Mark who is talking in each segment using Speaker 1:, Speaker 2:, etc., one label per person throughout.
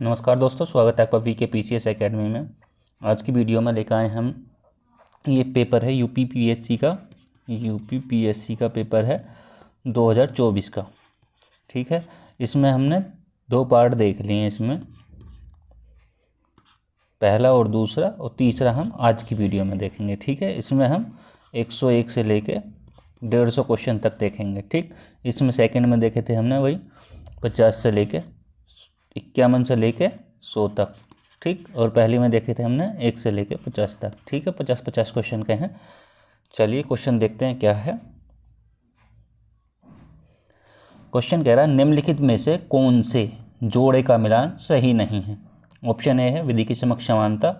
Speaker 1: नमस्कार दोस्तों, स्वागत है आपका वीके पीसीएस एकेडमी में। आज की वीडियो में लेकर आए हम ये पेपर है यूपीपीएससी का पेपर है 2024 का। ठीक है, इसमें हमने दो पार्ट देख लिए हैं। इसमें पहला और दूसरा और तीसरा हम आज की वीडियो में देखेंगे। ठीक है, इसमें हम 101 से लेके 150 क्वेश्चन तक देखेंगे। ठीक, इसमें सेकंड में देखे थे हमने वही 50 से लेके 51 से लेके 100 तक। ठीक, और पहली में देखे थे हमने 1 से लेके 50 तक। ठीक है, 50-50 क्वेश्चन के हैं। चलिए क्वेश्चन देखते हैं क्या है। क्वेश्चन कह रहा है निम्नलिखित में से कौन से जोड़े का मिलान सही नहीं है। ऑप्शन ए है विधि की समक्ष समानता,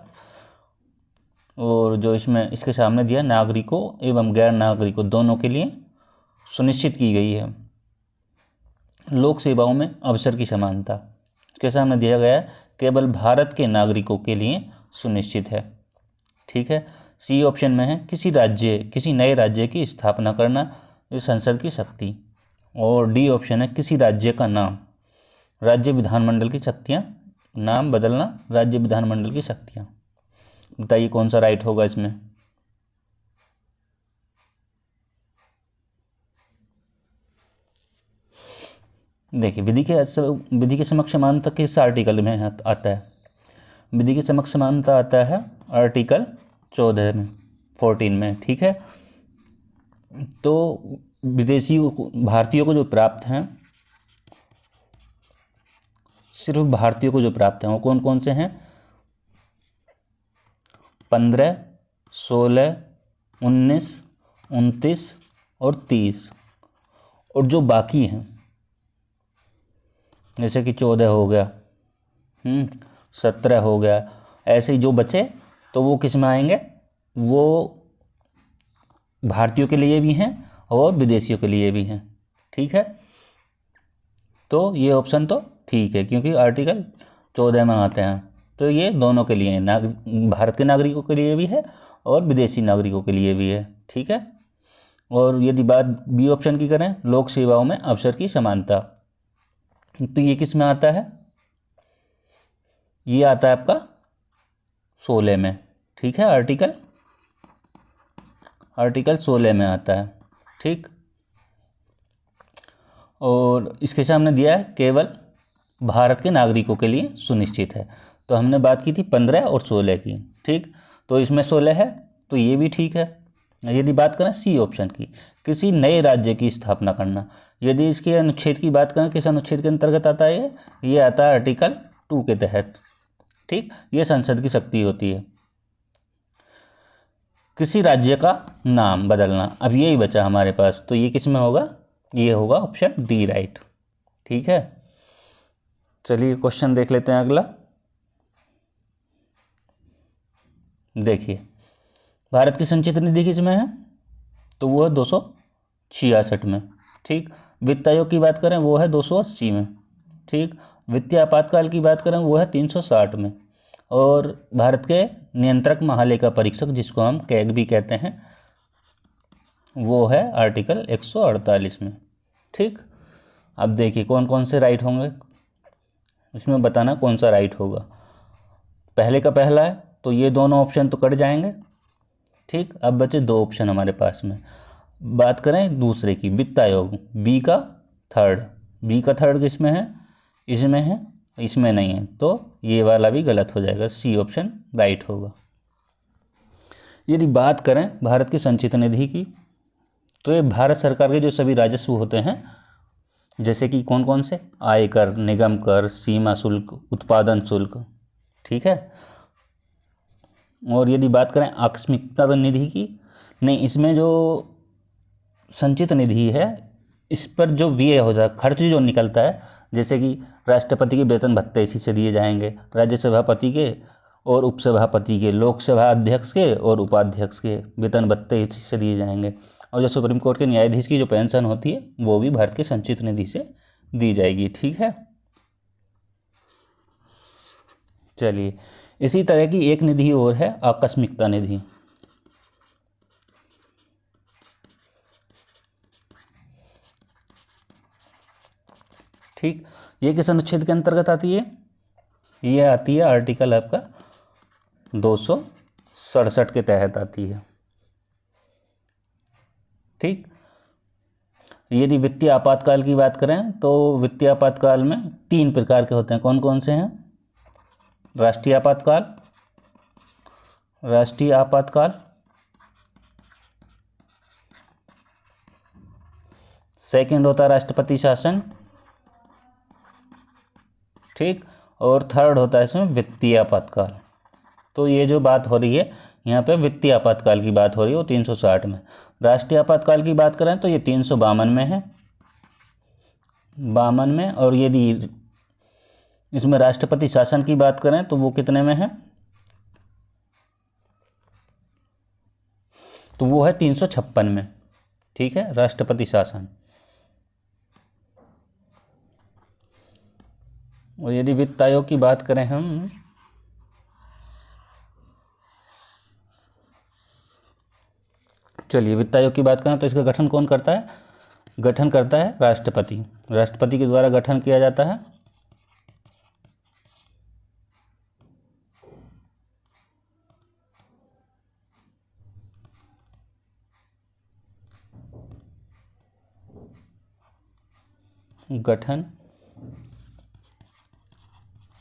Speaker 1: और जो इसमें इसके सामने दिया नागरिकों एवं गैर नागरिकों दोनों के लिए सुनिश्चित की गई है। लोक सेवाओं में अवसर की समानता, इसके सामने दिया गया है केवल भारत के नागरिकों के लिए सुनिश्चित है। ठीक है, सी ऑप्शन में है किसी नए राज्य की स्थापना करना, ये संसद की शक्ति। और डी ऑप्शन है किसी राज्य का नाम, राज्य विधानमंडल की शक्तियाँ, नाम बदलना, राज्य विधानमंडल की शक्तियाँ। बताइए कौन सा राइट होगा इसमें। देखिए, विधि के समक्ष समानता किस आर्टिकल में आता है। विधि के समक्ष समानता आता है आर्टिकल 14 में, 14 में। ठीक है, तो भारतीयों को जो प्राप्त हैं, सिर्फ भारतीयों को जो प्राप्त हैं वो कौन कौन से हैं। 15, 16, 19, 29 और 30। और जो बाकी हैं जैसे कि 14 हो गया, 17 हो गया, ऐसे ही जो बचे तो वो किस में आएंगे, वो भारतीयों के लिए भी हैं और विदेशियों के लिए भी हैं। ठीक है, तो ये ऑप्शन तो ठीक है क्योंकि आर्टिकल 14 में आते हैं, तो ये दोनों के लिए है, भारत के नागरिकों के लिए भी है और विदेशी नागरिकों के लिए भी है। ठीक है, और यदि बात बी ऑप्शन की करें, लोक सेवाओं में अवसर की समानता, तो ये किस में आता है, ये आता है आपका 16 में। ठीक है, आर्टिकल 16 में आता है। ठीक, और इसके सामने दिया है केवल भारत के नागरिकों के लिए सुनिश्चित है। तो हमने बात की थी 15 और 16 की। ठीक, तो इसमें 16 है तो ये भी ठीक है। यदि बात करें सी ऑप्शन की, किसी नए राज्य की स्थापना करना, यदि इसके अनुच्छेद की बात करें, किस अनुच्छेद के अंतर्गत आता है ये आता है आर्टिकल 2 के तहत। ठीक, ये संसद की शक्ति होती है। किसी राज्य का नाम बदलना, अब यही बचा हमारे पास, तो ये किस में होगा, ये होगा ऑप्शन डी राइट। ठीक है, चलिए क्वेश्चन देख लेते हैं अगला। देखिए, भारत की संचित निधि किसमें है, तो वो है 266 में। ठीक, वित्त आयोग की बात करें वो है 280 में। ठीक, वित्तीय आपातकाल की बात करें वो है 360 में। और भारत के नियंत्रक महालेखा परीक्षक, जिसको हम कैग भी कहते हैं, वो है आर्टिकल 148 में। ठीक, अब देखिए कौन कौन से राइट होंगे, इसमें बताना कौन सा राइट होगा। पहले का पहला है तो ये दोनों ऑप्शन तो कट जाएंगे। ठीक, अब बचे दो ऑप्शन हमारे पास में। बात करें दूसरे की, वित्त आयोग, बी का थर्ड किसमें है, इसमें है, इसमें नहीं है, तो ये वाला भी गलत हो जाएगा, सी ऑप्शन राइट होगा। यदि बात करें भारत की संचित निधि की, तो ये भारत सरकार के जो सभी राजस्व होते हैं, जैसे कि कौन कौन से, आयकर, निगम कर, सीमा शुल्क, उत्पादन शुल्क। ठीक है, और यदि बात करें आकस्मिकता निधि की, नहीं, इसमें जो संचित निधि है इस पर जो व्यय हो जाए, खर्च जो निकलता है, जैसे कि राष्ट्रपति के वेतन भत्ते इसी से दिए जाएंगे, राज्यसभापति के और उपसभापति के, लोकसभा अध्यक्ष के और उपाध्यक्ष के वेतन भत्ते इसी से दिए जाएंगे। और जो सुप्रीम कोर्ट के न्यायाधीश की जो पेंशन होती है वो भी भारत के संचित निधि से दी जाएगी। ठीक है, चलिए इसी तरह की एक निधि और है आकस्मिकता निधि। ठीक, ये किस अनुच्छेद के अंतर्गत आती है, ये आती है आर्टिकल आपका 267 के तहत आती है। ठीक। यदि वित्तीय आपातकाल की बात करें तो वित्तीय आपातकाल में 3 प्रकार के होते हैं। कौन कौन से हैं? राष्ट्रीय आपातकाल, राष्ट्रीय आपातकाल, सेकंड होता है राष्ट्रपति शासन, ठीक, और थर्ड होता है इसमें वित्तीय आपातकाल। तो ये जो बात हो रही है यहाँ पे वित्तीय आपातकाल की बात हो रही है वो 360 में। राष्ट्रीय आपातकाल की बात करें तो ये 352 में है, 52 में। और यदि इसमें राष्ट्रपति शासन की बात करें तो वो कितने में है? तो वो है 356 में। ठीक है, राष्ट्रपति शासन। और यदि वित्त आयोग की बात करें हम, चलिए वित्त आयोग की बात करें तो इसका गठन कौन करता है? गठन करता है राष्ट्रपति। राष्ट्रपति के द्वारा गठन किया जाता है। गठन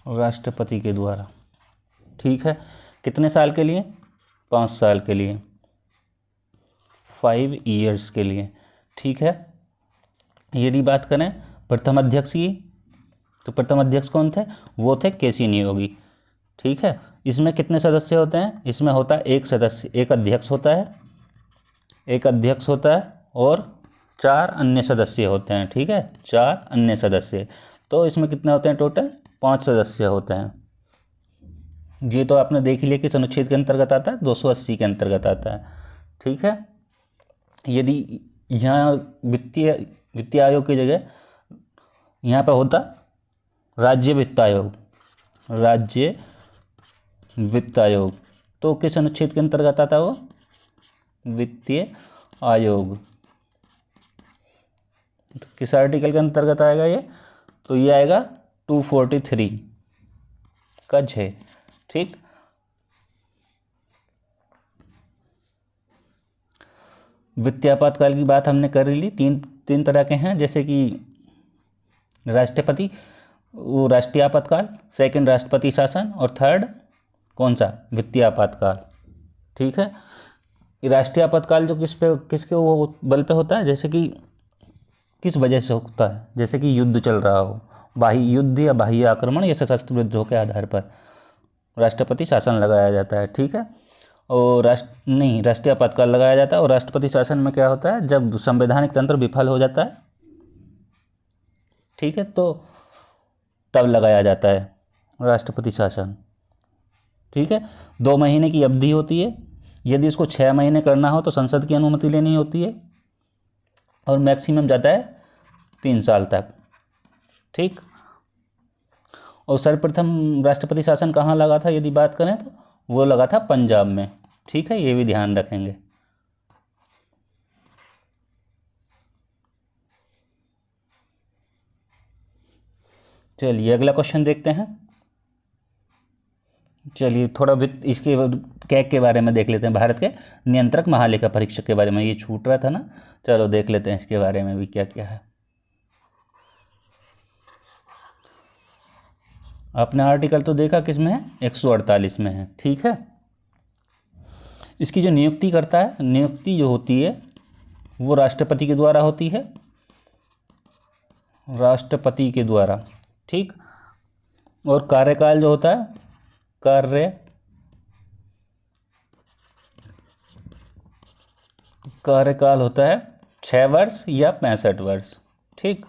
Speaker 1: राष्ट्रपति के द्वारा। ठीक है, कितने साल के लिए? 5 साल के लिए, 5 ईयर्स के लिए। ठीक है। यदि बात करें प्रथम अध्यक्ष की तो प्रथम अध्यक्ष कौन थे? वो थे केसी नियोगी। ठीक है। इसमें कितने सदस्य होते हैं? इसमें होता है एक सदस्य, एक अध्यक्ष होता है, एक अध्यक्ष होता है और 4 अन्य सदस्य होते हैं। ठीक है, 4 अन्य सदस्य। तो इसमें कितने होते हैं टोटल? 5 सदस्य होते हैं। ये तो आपने देख ही लिया किस अनुच्छेद के अंतर्गत आता है? 280 के अंतर्गत आता है। ठीक है। यदि यहाँ वित्तीय आयोग की जगह यहाँ पर होता राज्य वित्त आयोग, राज्य वित्त आयोग, तो किस अनुच्छेद के अंतर्गत आता है वो? वित्तीय आयोग। तो किस आर्टिकल के अंतर्गत आएगा ये? तो ये आएगा 243 का 6। ठीक। वित्तीय आपातकाल की बात हमने कर ली। तीन तरह के हैं, जैसे कि राष्ट्रपति, वो राष्ट्रीय आपातकाल, सेकंड राष्ट्रपति शासन, और थर्ड कौन सा? वित्तीय आपातकाल। ठीक है। ये राष्ट्रीय आपातकाल जो किसके वो बल पे होता है? जैसे कि किस वजह से होता है? जैसे कि युद्ध चल रहा हो, बाह्य युद्ध या बाह्य आक्रमण या सशस्त्र विद्रोह के आधार पर राष्ट्रपति शासन लगाया जाता है। ठीक है। और राष्ट्रीय आपातकाल लगाया जाता है। और राष्ट्रपति शासन में क्या होता है? जब संवैधानिक तंत्र विफल हो जाता है, ठीक है, तो तब लगाया जाता है राष्ट्रपति शासन। ठीक है। 2 महीने की अवधि होती है। यदि इसको 6 महीने करना हो तो संसद की अनुमति लेनी होती है, और मैक्सिमम जाता है 3 साल तक। ठीक। और सर्वप्रथम राष्ट्रपति शासन कहाँ लगा था यदि बात करें तो वो लगा था पंजाब में। ठीक है, ये भी ध्यान रखेंगे। चलिए अगला क्वेश्चन देखते हैं। चलिए थोड़ा वित्त इसके कैग के बारे में देख लेते हैं। भारत के नियंत्रक महालेखा परीक्षक के बारे में, ये छूट रहा था ना, चलो देख लेते हैं इसके बारे में भी क्या क्या है। आपने आर्टिकल तो देखा किस में है? 148 में है। ठीक है। इसकी जो नियुक्ति करता है, नियुक्ति जो होती है वो राष्ट्रपति के द्वारा होती है, राष्ट्रपति के द्वारा। ठीक। और कार्यकाल जो होता है, कार्यकाल होता है 6 वर्ष या 65 वर्ष। ठीक,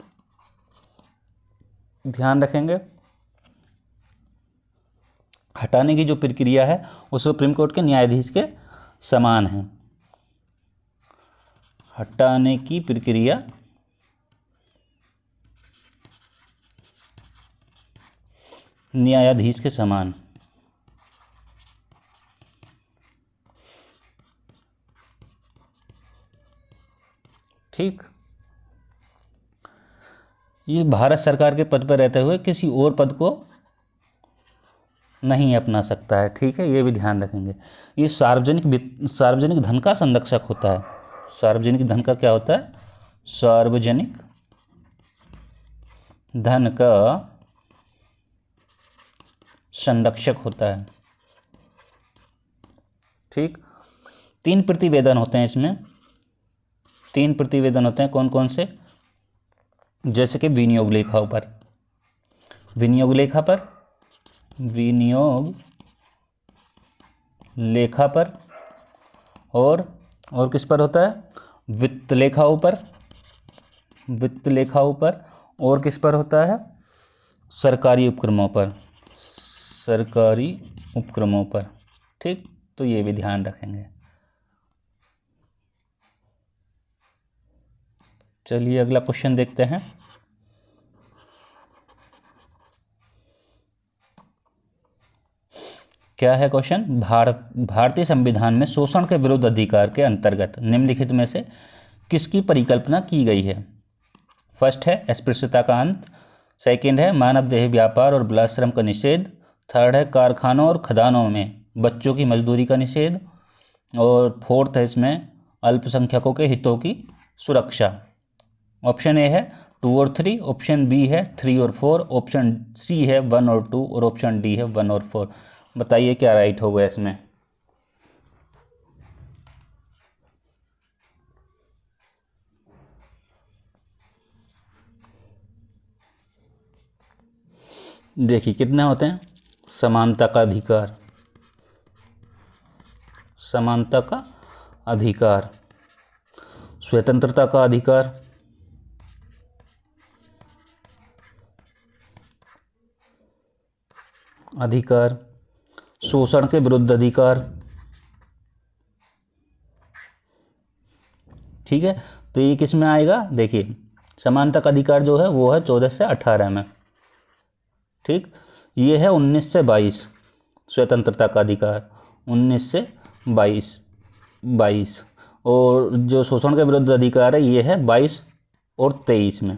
Speaker 1: ध्यान रखेंगे। हटाने की जो प्रक्रिया है वो सुप्रीम कोर्ट के न्यायाधीश के समान है। हटाने की प्रक्रिया न्यायाधीश के समान। ठीक। ये भारत सरकार के पद पर रहते हुए किसी और पद को नहीं अपना सकता है। ठीक है, ये भी ध्यान रखेंगे। ये सार्वजनिक धन का संरक्षक होता है। सार्वजनिक धन का क्या होता है? सार्वजनिक धन का संरक्षक होता है। ठीक, 3 प्रतिवेदन होते हैं इसमें। 3 प्रतिवेदन होते हैं, कौन कौन से? जैसे कि विनियोग लेखाओं पर, विनियोग लेखा पर, विनियोग लेखा पर, और किस पर होता है? वित्त लेखाओं पर, वित्त लेखाओं पर, और किस पर होता है? सरकारी उपक्रमों पर, सरकारी उपक्रमों पर। ठीक, तो ये भी ध्यान रखेंगे। चलिए अगला क्वेश्चन देखते हैं। क्या है क्वेश्चन? भारतीय संविधान में शोषण के विरुद्ध अधिकार के अंतर्गत निम्नलिखित में से किसकी परिकल्पना की गई है? फर्स्ट है अस्पृश्यता का अंत, सेकंड है मानव देह व्यापार और बलात्श्रम का निषेध, थर्ड है कारखानों और खदानों में बच्चों की मजदूरी का निषेध, और फोर्थ है इसमें अल्पसंख्यकों के हितों की सुरक्षा। ऑप्शन ए है 2 और 3, ऑप्शन बी है 3 और 4, ऑप्शन सी है 1 और 2, और ऑप्शन डी है 1 और 4। बताइए क्या राइट होगा इसमें? देखिए कितने होते हैं? समानता का अधिकार, समानता का अधिकार, स्वतंत्रता का अधिकार, अधिकार, शोषण के विरुद्ध अधिकार। ठीक है, तो ये किस में आएगा? देखिए समानता का अधिकार जो है वो है 14 से 18 में। ठीक, ये है 19 से 22 स्वतंत्रता का अधिकार, 19 से 22, और जो शोषण के विरुद्ध अधिकार है ये है 22 और 23 में।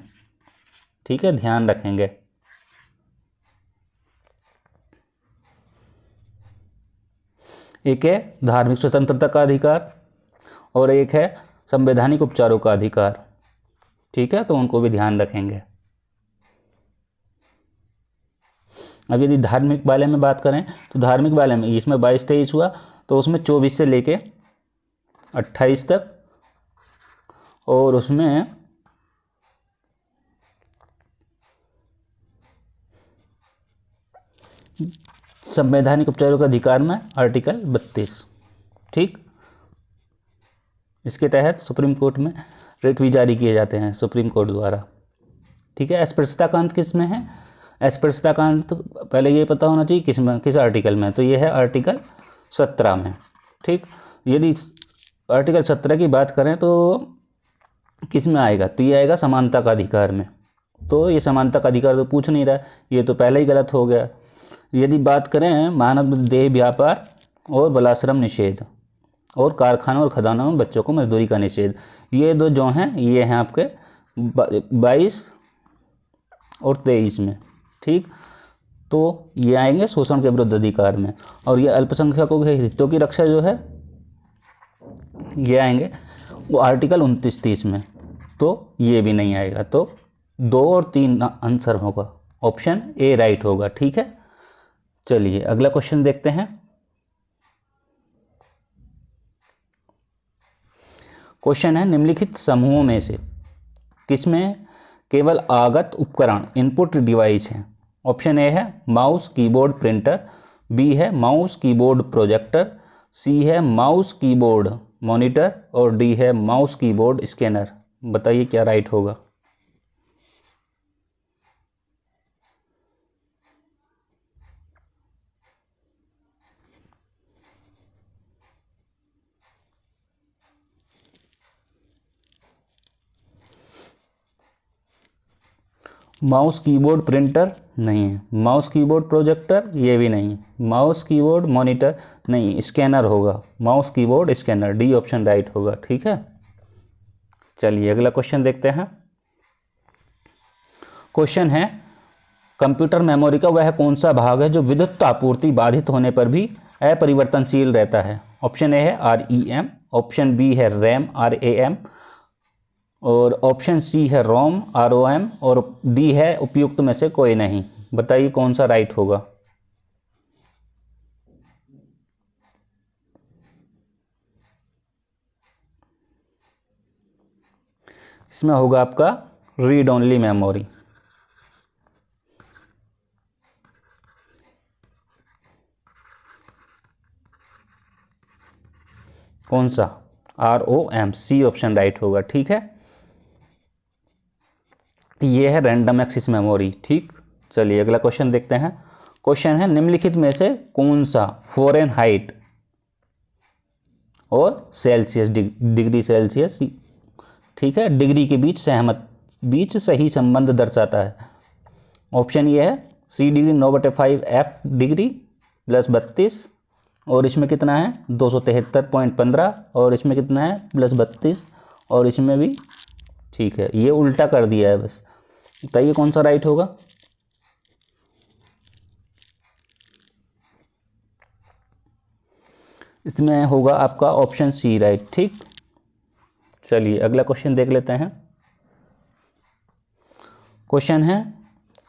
Speaker 1: ठीक है, ध्यान रखेंगे। एक है धार्मिक स्वतंत्रता का अधिकार और एक है संवैधानिक उपचारों का अधिकार। ठीक है, तो उनको भी ध्यान रखेंगे। अब यदि धार्मिक वाले में बात करें तो धार्मिक वाले में इसमें 22-23 हुआ, तो उसमें 24 से लेके 28 तक, और उसमें संवैधानिक उपचारों का अधिकार में आर्टिकल 32। ठीक, इसके तहत सुप्रीम कोर्ट में रिट भी जारी किए जाते हैं सुप्रीम कोर्ट द्वारा। ठीक है, अस्पृश्यता का अंत किस में है? अस्पृश्यता का अंत पहले ये पता होना चाहिए किस में, किस आर्टिकल में, तो ये है आर्टिकल 17 में। ठीक, यदि आर्टिकल 17 की बात करें तो किस में आएगा? तो ये आएगा समानता का अधिकार में। तो ये समानता का अधिकार तो पूछ नहीं रहा, ये तो पहले ही गलत हो गया। यदि बात करें मानव देह व्यापार और बलाश्रम निषेध, और कारखानों और खदानों में बच्चों को मजदूरी का निषेध, ये दो जो हैं ये हैं आपके 22 और 23 में। ठीक, तो ये आएंगे शोषण के विरुद्ध अधिकार में, और ये अल्पसंख्यकों के हितों की रक्षा जो है ये आएंगे वो आर्टिकल 29-30 में। तो ये भी नहीं आएगा, तो 2 और 3 आंसर होगा, ऑप्शन ए राइट होगा। ठीक है, चलिए अगला क्वेश्चन देखते हैं। क्वेश्चन है निम्नलिखित समूहों में से किसमें केवल आगत उपकरण इनपुट डिवाइस है? ऑप्शन ए है माउस कीबोर्ड प्रिंटर, बी है माउस कीबोर्ड प्रोजेक्टर, सी है माउस कीबोर्ड मॉनिटर, और डी है माउस कीबोर्ड स्कैनर। बताइए क्या राइट होगा? माउस कीबोर्ड प्रिंटर नहीं है, माउस कीबोर्ड प्रोजेक्टर ये भी नहीं, माउस कीबोर्ड मॉनिटर नहीं, स्कैनर होगा, mouse keyboard scanner, D option right होगा। ठीक है, चलिए अगला क्वेश्चन देखते हैं। क्वेश्चन है कंप्यूटर मेमोरी का वह कौन सा भाग है जो विद्युत आपूर्ति बाधित होने पर भी अपरिवर्तनशील रहता है? ऑप्शन ए है REM, ऑप्शन बी है RAM RAM, और ऑप्शन सी है ROM ROM, और डी है उपयुक्त में से कोई नहीं। बताइए कौन सा राइट होगा? इसमें होगा आपका रीड ओनली मेमोरी। कौन सा? ROM, सी ऑप्शन राइट होगा। ठीक है, ये है रैंडम एक्सेस मेमोरी। ठीक, चलिए अगला क्वेश्चन देखते हैं। क्वेश्चन है निम्नलिखित में से कौन सा फ़ारेनहाइट और सेल्सियस डिग्री सेल्सियस, ठीक है, डिग्री के बीच सही संबंध दर्शाता है? ऑप्शन ये है C degree 9/5 F degree plus 32, और इसमें कितना है 273.15, और इसमें कितना है प्लस 32, और इसमें भी ठीक है, ये उल्टा कर दिया है बस। बताइए कौन सा राइट होगा? इसमें होगा आपका ऑप्शन सी राइट। ठीक, चलिए अगला क्वेश्चन देख लेते हैं। क्वेश्चन है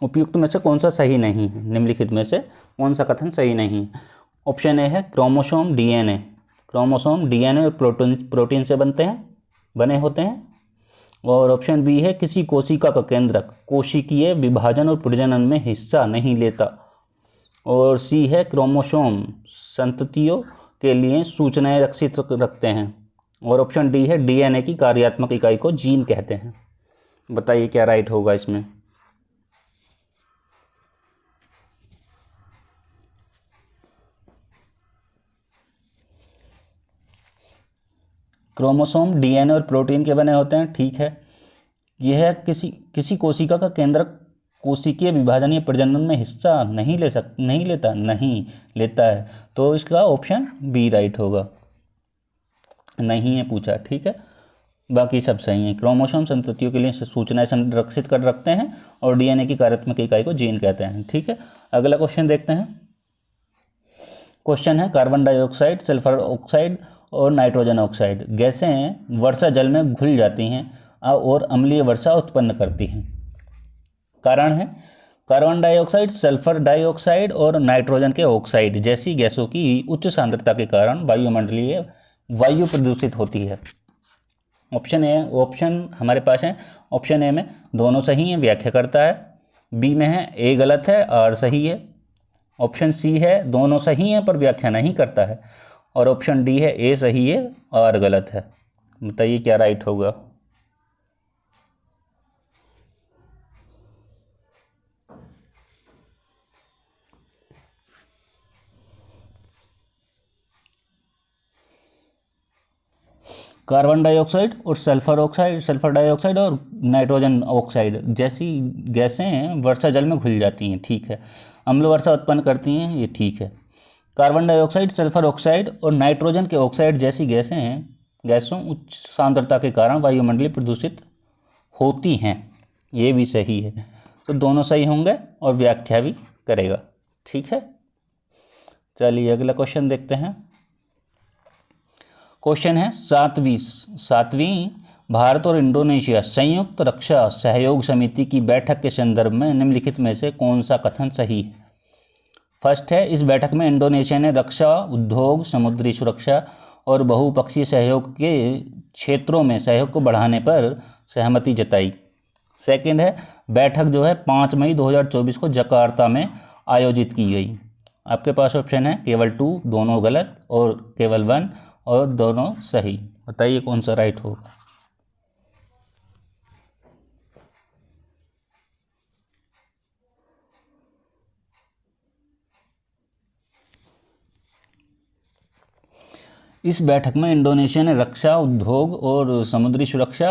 Speaker 1: उपयुक्त में से कौन सा सही नहीं है? निम्नलिखित में से कौन सा कथन सही नहीं है? ऑप्शन ए है क्रोमोसोम DNA। क्रोमोसोम DNA और प्रोटीन से बने होते हैं। और ऑप्शन बी है किसी कोशिका का केंद्रक कोशिकीय विभाजन और प्रजनन में हिस्सा नहीं लेता। और सी है क्रोमोसोम संततियों के लिए सूचनाएं रक्षित रखते हैं। और ऑप्शन डी है DNA की कार्यात्मक इकाई को जीन कहते हैं। बताइए क्या राइट होगा इसमें? क्रोमोसोम DNA और प्रोटीन के बने होते हैं। ठीक है, यह है किसी कोशिका का केंद्रक कोशिकीय विभाजन या प्रजनन में हिस्सा नहीं लेता है, तो इसका ऑप्शन बी राइट होगा। नहीं है पूछा। ठीक है, बाकी सब सही है। क्रोमोसोम संततियों के लिए सूचनाएं संरक्षित कर रखते हैं और DNA की कार्यात्मक इकाई को जीन कहते हैं। ठीक है, अगला क्वेश्चन देखते हैं। क्वेश्चन है कार्बन डाइऑक्साइड, सल्फर ऑक्साइड और नाइट्रोजन ऑक्साइड गैसें वर्षा जल में घुल जाती हैं और अम्लीय वर्षा उत्पन्न करती हैं। कारण है कार्बन डाइऑक्साइड, सल्फर डाइऑक्साइड और नाइट्रोजन के ऑक्साइड जैसी गैसों की उच्च सांद्रता के कारण वायुमंडलीय वायु प्रदूषित होती है। ऑप्शन हमारे पास है। ऑप्शन ए में दोनों सही हैं, व्याख्या करता है। बी में है ए गलत है और सही है। ऑप्शन सी है दोनों सही हैं पर व्याख्या नहीं करता है। और ऑप्शन डी है ए सही है और गलत है। बताइए क्या राइट होगा? कार्बन डाइऑक्साइड और सल्फर डाइऑक्साइड और नाइट्रोजन ऑक्साइड जैसी गैसें वर्षा जल में घुल जाती हैं। ठीक है, अम्ल वर्षा उत्पन्न करती हैं, ये ठीक है। कार्बन डाइऑक्साइड, सल्फर ऑक्साइड और नाइट्रोजन के ऑक्साइड जैसी गैसों उच्च सांद्रता के कारण वायुमंडलीय प्रदूषित होती हैं, ये भी सही है। तो दोनों सही होंगे और व्याख्या भी करेगा। ठीक है, चलिए अगला क्वेश्चन देखते हैं। क्वेश्चन है सातवीं भारत और इंडोनेशिया संयुक्त रक्षा सहयोग समिति की बैठक के संदर्भ में निम्नलिखित में से कौन सा कथन सही है? फर्स्ट है इस बैठक में इंडोनेशिया ने रक्षा उद्योग, समुद्री सुरक्षा और बहुपक्षीय सहयोग के क्षेत्रों में सहयोग को बढ़ाने पर सहमति जताई। सेकंड है बैठक जो है 5 मई 2024 को जकार्ता में आयोजित की गई। आपके पास ऑप्शन है केवल 2 दोनों गलत और केवल 1 और दोनों सही। बताइए कौन सा राइट होगा? इस बैठक में इंडोनेशिया ने रक्षा उद्योग और समुद्री सुरक्षा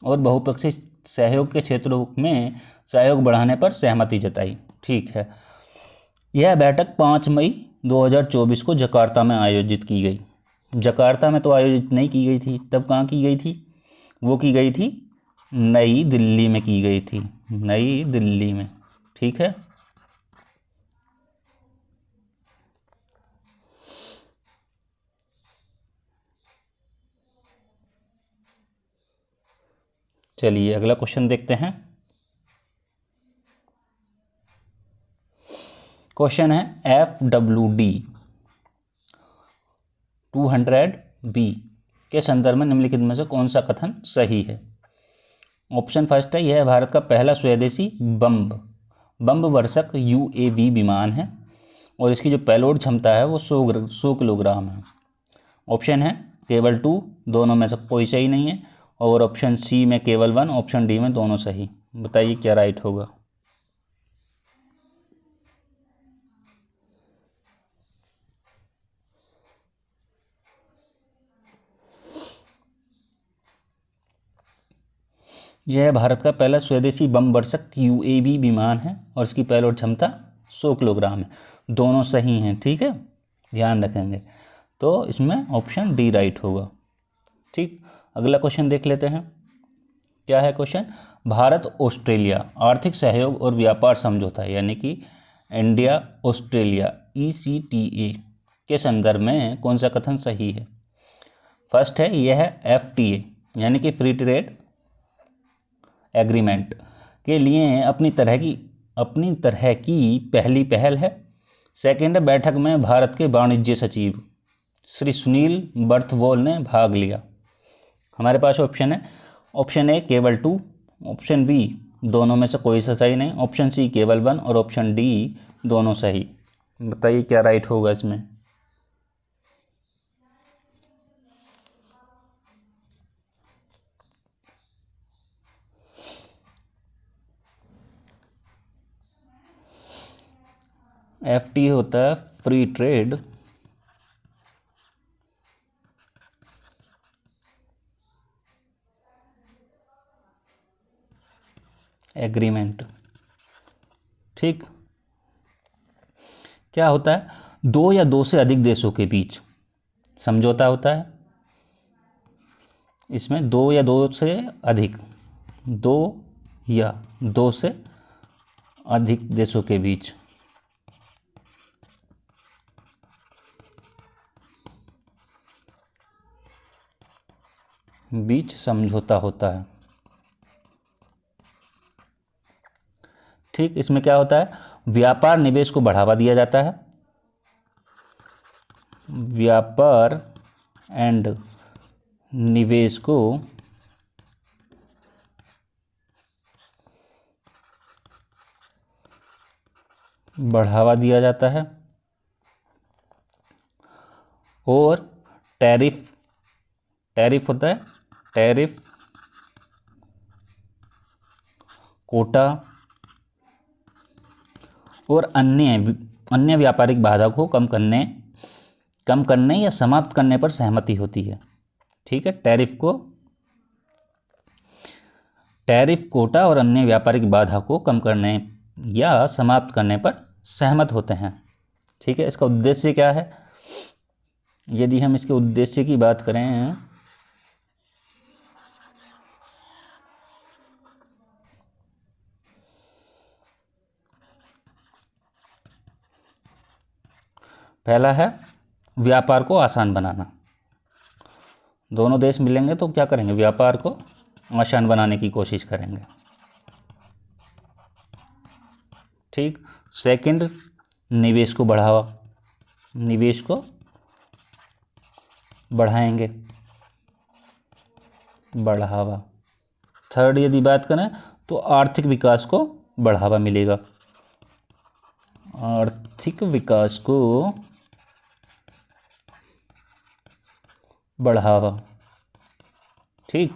Speaker 1: और बहुपक्षीय सहयोग के क्षेत्रों में सहयोग बढ़ाने पर सहमति जताई। ठीक है, यह बैठक 5 मई 2024 को जकार्ता में आयोजित की गई। जकार्ता में तो आयोजित नहीं की गई थी, तब कहाँ की गई थी? वो की गई थी नई दिल्ली में की गई थी, नई दिल्ली में। ठीक है। चलिए अगला क्वेश्चन देखते हैं। क्वेश्चन है FWD 200B के संदर्भ में निम्नलिखित में से कौन सा कथन सही है। ऑप्शन फर्स्ट है, यह है भारत का पहला स्वदेशी बम वर्षक UAV विमान है और इसकी जो पेलोड क्षमता है वो 100 किलोग्राम है। ऑप्शन है केवल 2, दोनों में से कोई सही नहीं है। और ऑप्शन सी में केवल 1, ऑप्शन डी में दोनों सही। बताइए क्या राइट होगा। यह भारत का पहला स्वदेशी बम वर्षक UAV विमान है और इसकी पेलोड क्षमता 100 किलोग्राम है। दोनों सही हैं, ठीक है, ध्यान रखेंगे। तो इसमें ऑप्शन डी राइट होगा। ठीक, अगला क्वेश्चन देख लेते हैं। क्या है क्वेश्चन, भारत ऑस्ट्रेलिया आर्थिक सहयोग और व्यापार समझौता यानी कि इंडिया ऑस्ट्रेलिया ECTA के संदर्भ में कौन सा कथन सही है। फर्स्ट है, यह है FTA यानी कि फ्री ट्रेड एग्रीमेंट के लिए अपनी तरह की पहली पहल है। सेकेंड, बैठक में भारत के वाणिज्य सचिव श्री सुनील बर्थवॉल ने भाग लिया। हमारे पास ऑप्शन है, ऑप्शन ए केवल 2, ऑप्शन बी दोनों में से कोई सा सही नहीं, ऑप्शन सी केवल 1 और ऑप्शन डी दोनों सही। बताइए क्या राइट होगा इसमें। FTA होता है फ्री ट्रेड एग्रीमेंट। ठीक, क्या होता है, 2 या 2 से अधिक देशों के बीच समझौता होता है। इसमें 2 या 2 से अधिक, 2 या 2 से अधिक देशों के बीच समझौता होता है। ठीक, इसमें क्या होता है, व्यापार निवेश को बढ़ावा दिया जाता है। व्यापार एंड निवेश को बढ़ावा दिया जाता है और टैरिफ होता है, टैरिफ कोटा और अन्य व्यापारिक बाधा को कम करने या समाप्त करने पर सहमति होती है। ठीक है, टैरिफ कोटा और अन्य व्यापारिक बाधा को कम करने या समाप्त करने पर सहमत होते हैं। ठीक है, इसका उद्देश्य क्या है, यदि हम इसके उद्देश्य की बात करें पहला है व्यापार को आसान बनाना। दोनों देश मिलेंगे तो क्या करेंगे, व्यापार को आसान बनाने की कोशिश करेंगे। ठीक, सेकंड, निवेश को बढ़ाएंगे, बढ़ावा। थर्ड, यदि बात करें तो आर्थिक विकास को बढ़ावा मिलेगा, आर्थिक विकास को बढ़ावा। ठीक,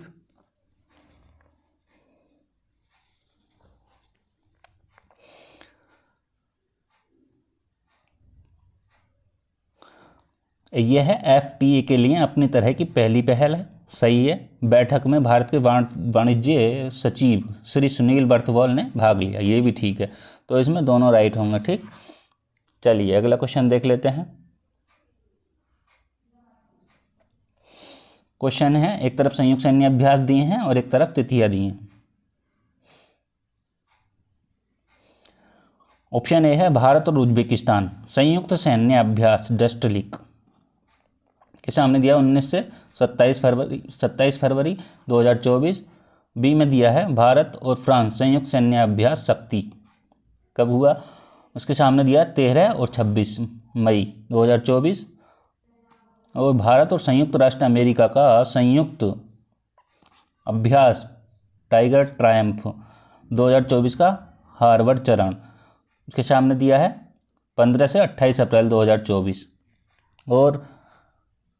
Speaker 1: यह FTA के लिए अपनी तरह की पहली पहल है। सही है, बैठक में भारत के वाणिज्य सचिव श्री सुनील बर्थवॉल ने भाग लिया, ये भी ठीक है। तो इसमें दोनों राइट होंगे। ठीक, चलिए अगला क्वेश्चन देख लेते हैं। क्वेश्चन है, एक तरफ संयुक्त सैन्य अभ्यास दिए हैं और एक तरफ तिथियां दी हैं। ऑप्शन ए है भारत और उज्बेकिस्तान संयुक्त सैन्य अभ्यास डस्टलिक, किसे हमने दिया 19 से 27 फरवरी 2024। बी में दिया है भारत और फ्रांस संयुक्त सैन्य अभ्यास शक्ति, कब हुआ, उसके सामने दिया 13 और 26 मई 2024। और भारत और संयुक्त राष्ट्र अमेरिका का संयुक्त अभ्यास टाइगर ट्रायम्फ 2024 का हार्वर्ड चरण, उसके सामने दिया है 15 से 28 अप्रैल 2024। और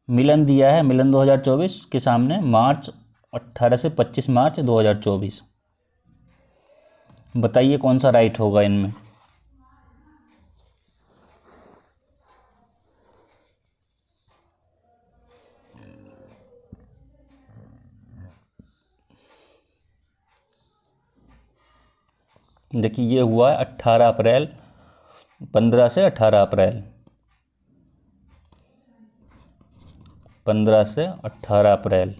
Speaker 1: मिलन दिया है मिलन 2024 के सामने मार्च 18 से 25 मार्च 2024। बताइए कौन सा राइट होगा इनमें। देखिए ये हुआ है 18 अप्रैल, 15 से 18 अप्रैल, 15 से 18 अप्रैल।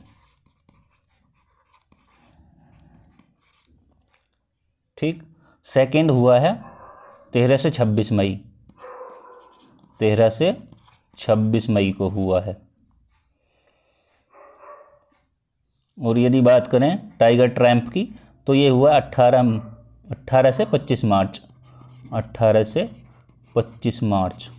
Speaker 1: ठीक, सेकंड हुआ है 13 से 26 मई, 13 से 26 मई को हुआ है। और यदि बात करें टाइगर ट्रैम्प की तो ये हुआ 18 से 25 मार्च, 18 से 25 मार्च।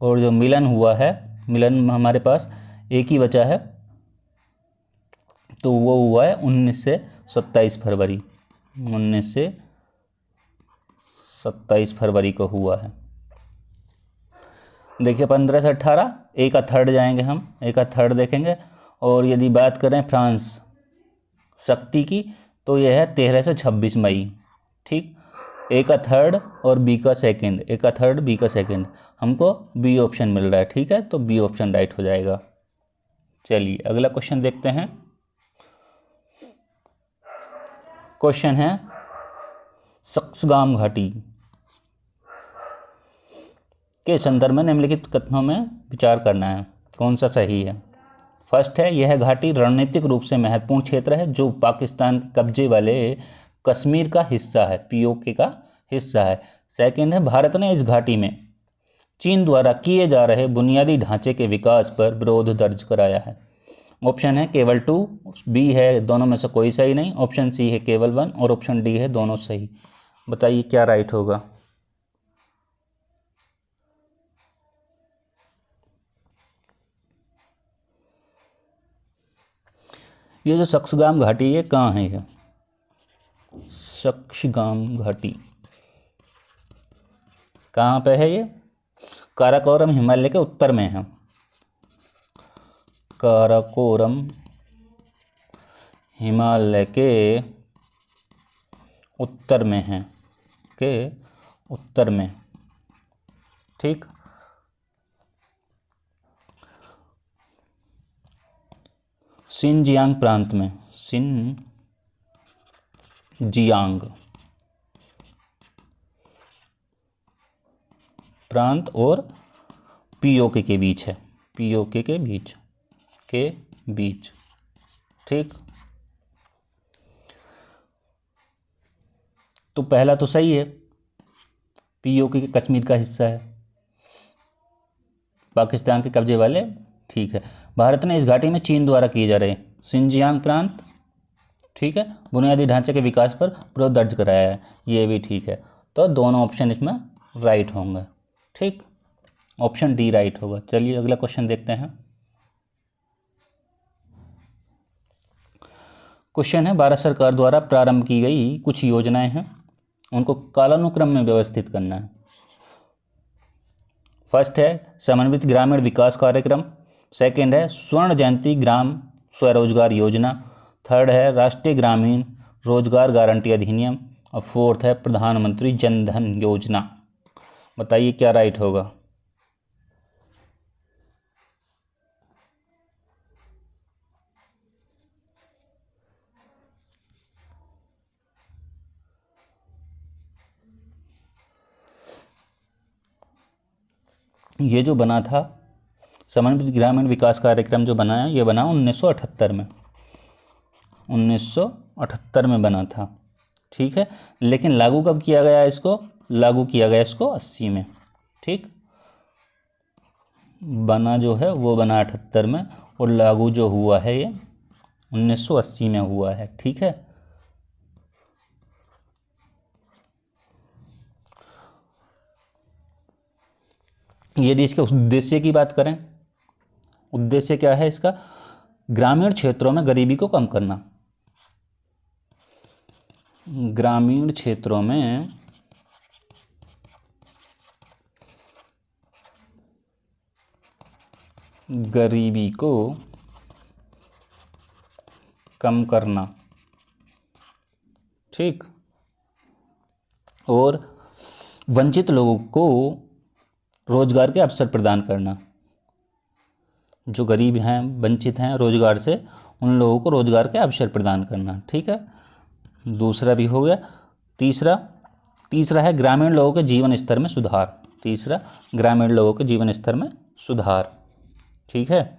Speaker 1: और जो मिलन हुआ है, मिलन हमारे पास एक ही बचा है, तो वो हुआ है 19 से 27 फरवरी, 19 से 27 फरवरी को हुआ है। देखिए 15 से 18, एक का थर्ड जाएंगे हम, एक का थर्ड देखेंगे। और यदि बात करें फ्रांस शक्ति की तो यह है 13 से 26 मई। ठीक, ए का थर्ड और बी का सेकंड, ए का थर्ड बी का सेकंड, हमको बी ऑप्शन मिल रहा है। ठीक है, तो बी ऑप्शन राइट हो जाएगा। चलिए अगला क्वेश्चन देखते हैं। क्वेश्चन है सक्सगाम घाटी के संदर्भ में निम्नलिखित कथनों में विचार करना है, कौन सा सही है। फर्स्ट है, यह घाटी रणनीतिक रूप से महत्वपूर्ण क्षेत्र है जो पाकिस्तान के कब्जे वाले कश्मीर का हिस्सा है, पीओके का हिस्सा है। सेकंड है, भारत ने इस घाटी में चीन द्वारा किए जा रहे बुनियादी ढांचे के विकास पर विरोध दर्ज कराया है। ऑप्शन है केवल 2, बी है दोनों में से कोई सही नहीं, ऑप्शन सी है केवल 1 और ऑप्शन डी है दोनों सही। बताइए क्या राइट होगा। ये जो सक्सगाम घाटी है कहाँ है, ये सक्सगाम घाटी कहाँ पे है, ये काराकोरम हिमालय के उत्तर में है, काराकोरम हिमालय के उत्तर में है, के उत्तर में। ठीक, सिनजियांग प्रांत में, सिनजियांग प्रांत और पीओके के बीच है, पीओके के बीच। ठीक, तो पहला तो सही है, पीओके के कश्मीर का हिस्सा है, पाकिस्तान के कब्जे वाले। ठीक है, भारत ने इस घाटी में चीन द्वारा किए जा रहे सिनजियांग प्रांत, ठीक है, बुनियादी ढांचे के विकास पर विरोध दर्ज कराया है, ये भी ठीक है। तो दोनों ऑप्शन इसमें राइट होंगे। ठीक, ऑप्शन डी राइट होगा। चलिए अगला क्वेश्चन देखते हैं। क्वेश्चन है, भारत सरकार द्वारा प्रारंभ की गई कुछ योजनाएं हैं, उनको कालानुक्रम में व्यवस्थित करना है। फर्स्ट है समन्वित ग्रामीण विकास कार्यक्रम, सेकंड है स्वर्ण जयंती ग्राम स्वरोजगार योजना, थर्ड है राष्ट्रीय ग्रामीण रोजगार गारंटी अधिनियम और फोर्थ है प्रधानमंत्री जन धन योजना। बताइए क्या राइट होगा। ये जो बना था समन्वित ग्रामीण विकास कार्यक्रम जो बनाया, ये बना 1978 में, 1978 1978 में बना था, ठीक है। लेकिन लागू कब किया गया इसको? लागू किया गया इसको 80 में, ठीक। बना जो है वो बना 78 में, और लागू जो हुआ है ये 1980 में हुआ है, ठीक है। यदि इसके उद्देश्य की बात करें, उद्देश्य क्या है इसका? ग्रामीण क्षेत्रों में गरीबी को कम करना। ग्रामीण क्षेत्रों में गरीबी को कम करना, ठीक। और वंचित लोगों को रोजगार के अवसर प्रदान करना। जो गरीब हैं, वंचित हैं रोजगार से, उन लोगों को रोजगार के अवसर प्रदान करना, ठीक है। दूसरा भी हो गया। तीसरा है ग्रामीण लोगों के जीवन स्तर में सुधार। तीसरा, ग्रामीण लोगों के जीवन स्तर में सुधार, ठीक है।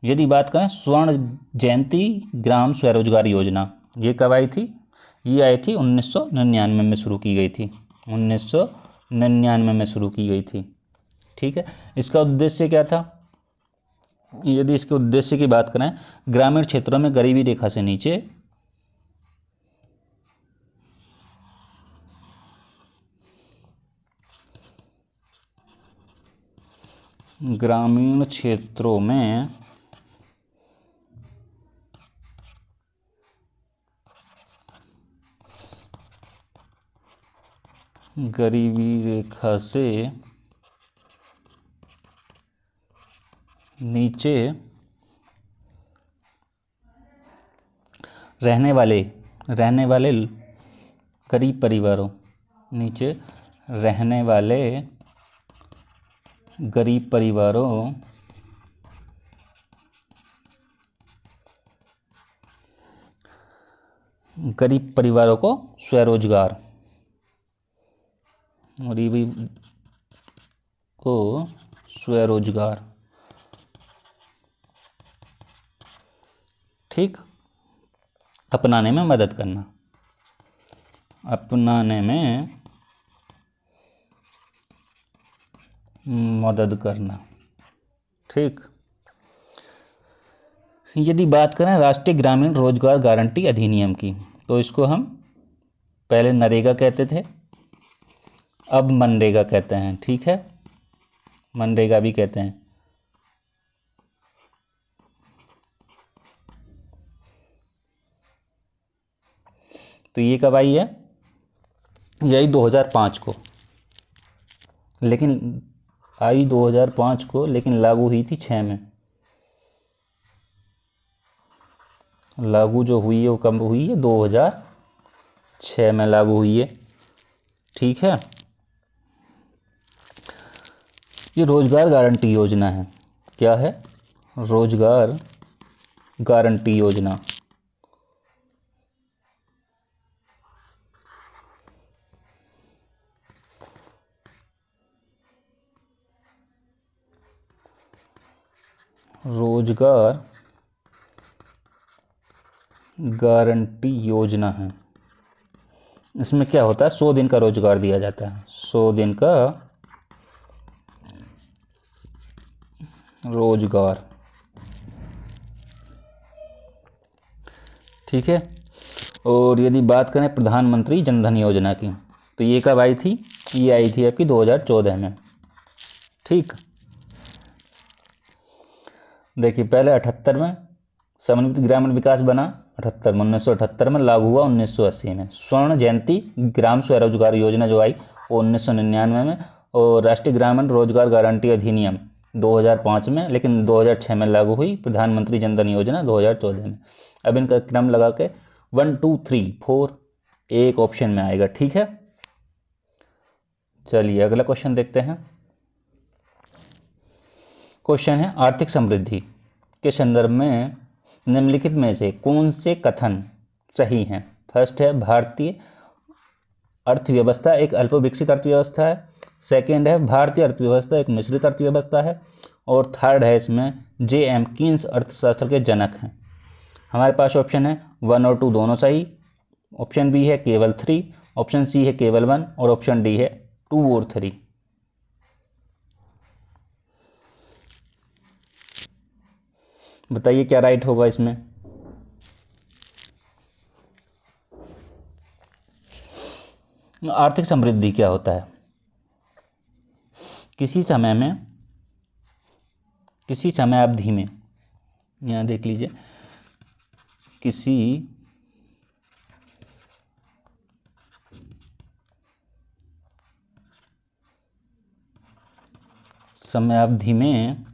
Speaker 1: यदि बात करें स्वर्ण जयंती ग्राम स्वरोजगार योजना, ये कब आई थी? ये आई थी 1999 में शुरू की गई थी। 1999 में शुरू की गई थी, ठीक है। इसका उद्देश्य क्या था? यदि इसके उद्देश्य की बात करें, ग्रामीण क्षेत्रों में गरीबी रेखा से नीचे ग्रामीण क्षेत्रों में गरीबी रेखा से नीचे रहने वाले गरीब परिवारों, नीचे रहने वाले गरीब परिवारों को स्वरोजगार, गरीबी को स्वरोजगार, ठीक, अपनाने में मदद करना। अपनाने में मदद करना, ठीक। यदि बात करें राष्ट्रीय ग्रामीण रोजगार गारंटी अधिनियम की, तो इसको हम पहले नरेगा कहते थे, अब मनरेगा कहते हैं, ठीक है। मनरेगा भी कहते हैं। तो ये कब आई है? यही 2005 को, लेकिन आई 2005 को, लेकिन लागू हुई थी 6 में। लागू जो हुई है वो कब हुई है? 2006 में लागू हुई है, ठीक है। ये रोजगार गारंटी योजना है। क्या है? रोजगार गारंटी योजना। रोजगार गारंटी योजना है। इसमें क्या होता है? 100 दिन का रोजगार दिया जाता है। 100 दिन का रोजगार, ठीक है। और यदि बात करें प्रधानमंत्री जनधन योजना की, तो ये कब आई थी? ये आई थी आपकी 2014 में, ठीक। देखिए, पहले 78 में समन्वित ग्रामीण विकास बना, 78 में, 1978 में लागू हुआ 1980 में। स्वर्ण जयंती ग्राम स्वरोजगार योजना जो आई वो 1999 में, और राष्ट्रीय ग्रामीण रोजगार गारंटी अधिनियम 2005 में, लेकिन 2006 में लागू हुई। प्रधानमंत्री जनधन योजना 2014 में। अब इनका क्रम लगा के 1 2 3 4 एक ऑप्शन में आएगा, ठीक है। चलिए अगला क्वेश्चन देखते हैं। क्वेश्चन है आर्थिक समृद्धि के संदर्भ में निम्नलिखित में से कौन से कथन सही हैं? फर्स्ट है भारतीय अर्थव्यवस्था एक अल्प विकसित अर्थव्यवस्था है। सेकेंड है भारतीय अर्थव्यवस्था एक मिश्रित अर्थव्यवस्था है। और थर्ड है इसमें जे एम कीन्स अर्थशास्त्र के जनक हैं। हमारे पास ऑप्शन है 1 और 2 दोनों सही, ऑप्शन बी है केवल 3, ऑप्शन सी है केवल 1 और ऑप्शन डी है 2 और 3। बताइए क्या राइट होगा इसमें। आर्थिक समृद्धि क्या होता है? किसी समय अवधि में, यहाँ देख लीजिए, किसी समय अवधि में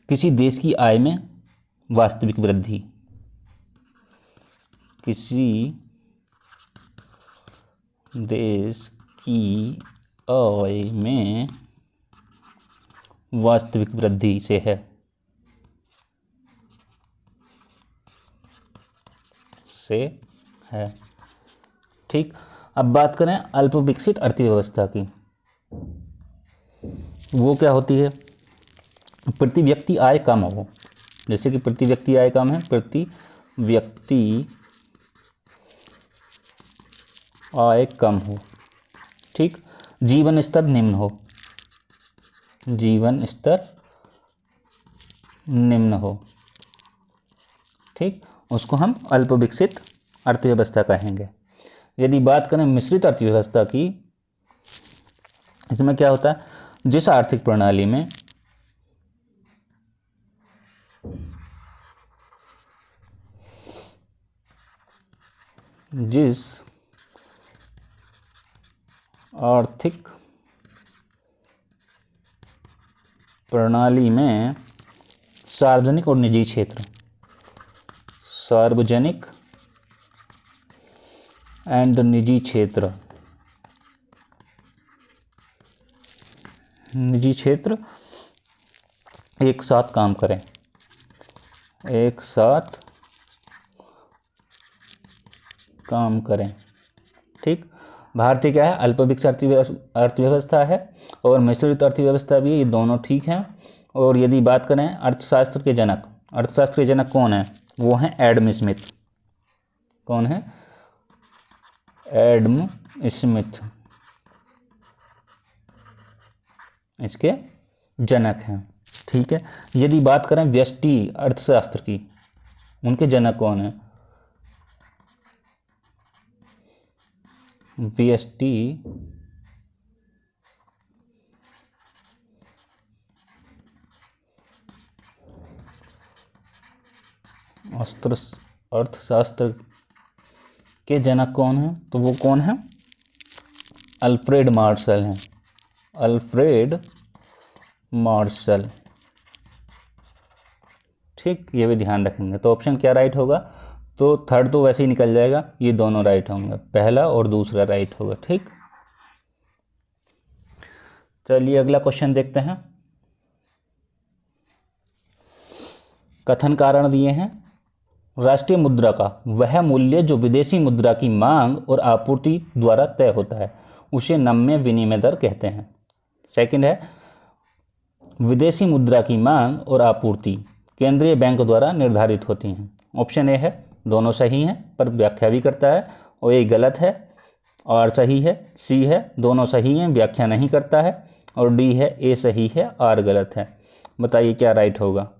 Speaker 1: किसी देश की आय में वास्तविक वृद्धि, किसी देश की आय में वास्तविक वृद्धि से है, ठीक। अब बात करें अल्प विकसित अर्थव्यवस्था की, वो क्या होती है? प्रति व्यक्ति आय कम हो, जैसे कि प्रति व्यक्ति आय कम है, प्रति व्यक्ति आय कम हो, ठीक। जीवन स्तर निम्न हो, जीवन स्तर निम्न हो, ठीक, उसको हम अल्प विकसित अर्थव्यवस्था कहेंगे। यदि बात करें मिश्रित अर्थव्यवस्था की, इसमें क्या होता है? जिस आर्थिक प्रणाली में सार्वजनिक और निजी क्षेत्र, सार्वजनिक एंड निजी क्षेत्र एक साथ काम करें, ठीक। भारतीय क्या है? अल्प विकसित अर्थव्यवस्था है और मिश्रित अर्थव्यवस्था भी है, ये दोनों ठीक हैं। और यदि बात करें अर्थशास्त्र के जनक कौन है? वो हैं एडम स्मिथ। कौन है? एडम स्मिथ इसके जनक हैं, ठीक है। यदि बात करें व्यष्टि अर्थशास्त्र की, उनके जनक कौन है? व्यष्टि अर्थशास्त्र के जनक कौन है? तो वो कौन है? अल्फ्रेड मार्शल हैं, अल्फ्रेड मार्शल, ठीक। ये भी ध्यान रखेंगे। तो ऑप्शन क्या राइट होगा? तो थर्ड तो वैसे ही निकल जाएगा, ये दोनों राइट होंगे, पहला और दूसरा राइट होगा, ठीक। चलिए अगला क्वेश्चन देखते हैं। कथन कारण दिए हैं। राष्ट्रीय मुद्रा का वह मूल्य जो विदेशी मुद्रा की मांग और आपूर्ति द्वारा तय होता है उसे नम्य विनिमय दर कहते हैं। सेकंड है, विदेशी मुद्रा की मांग और आपूर्ति केंद्रीय बैंक द्वारा निर्धारित होती हैं। ऑप्शन ए है, दोनों सही हैं पर व्याख्या भी करता है, और ए गलत है और सही है। सी है, दोनों सही हैं व्याख्या नहीं करता है, और डी है, ए सही है आर गलत है। बताइए क्या राइट होगा।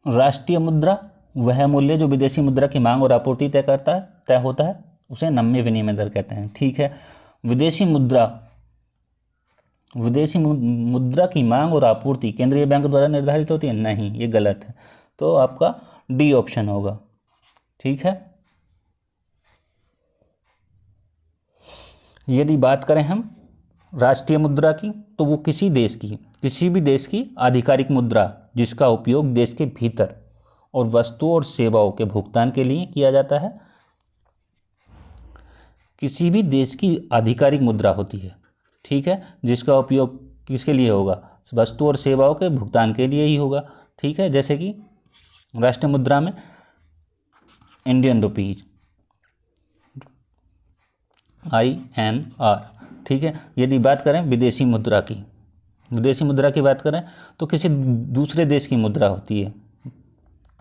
Speaker 1: राष्ट्रीय मुद्रा वह मूल्य जो विदेशी मुद्रा की मांग और आपूर्ति तय होता है उसे नम्य विनिमय दर कहते हैं, ठीक है। विदेशी मुद्रा की मांग और आपूर्ति केंद्रीय बैंक द्वारा निर्धारित होती है, नहीं, ये गलत है। तो आपका डी ऑप्शन होगा, ठीक है। यदि बात करें हम राष्ट्रीय मुद्रा की, तो वो किसी भी देश की आधिकारिक मुद्रा जिसका उपयोग देश के भीतर और वस्तुओं और सेवाओं के भुगतान के लिए किया जाता है। किसी भी देश की आधिकारिक मुद्रा होती है, ठीक है, जिसका उपयोग किसके लिए होगा, वस्तु और सेवाओं के भुगतान के लिए ही होगा, ठीक है। जैसे कि राष्ट्रीय मुद्रा में इंडियन रुपीज INR, ठीक है। यदि बात करें विदेशी मुद्रा की बात करें तो किसी दूसरे देश की मुद्रा होती है,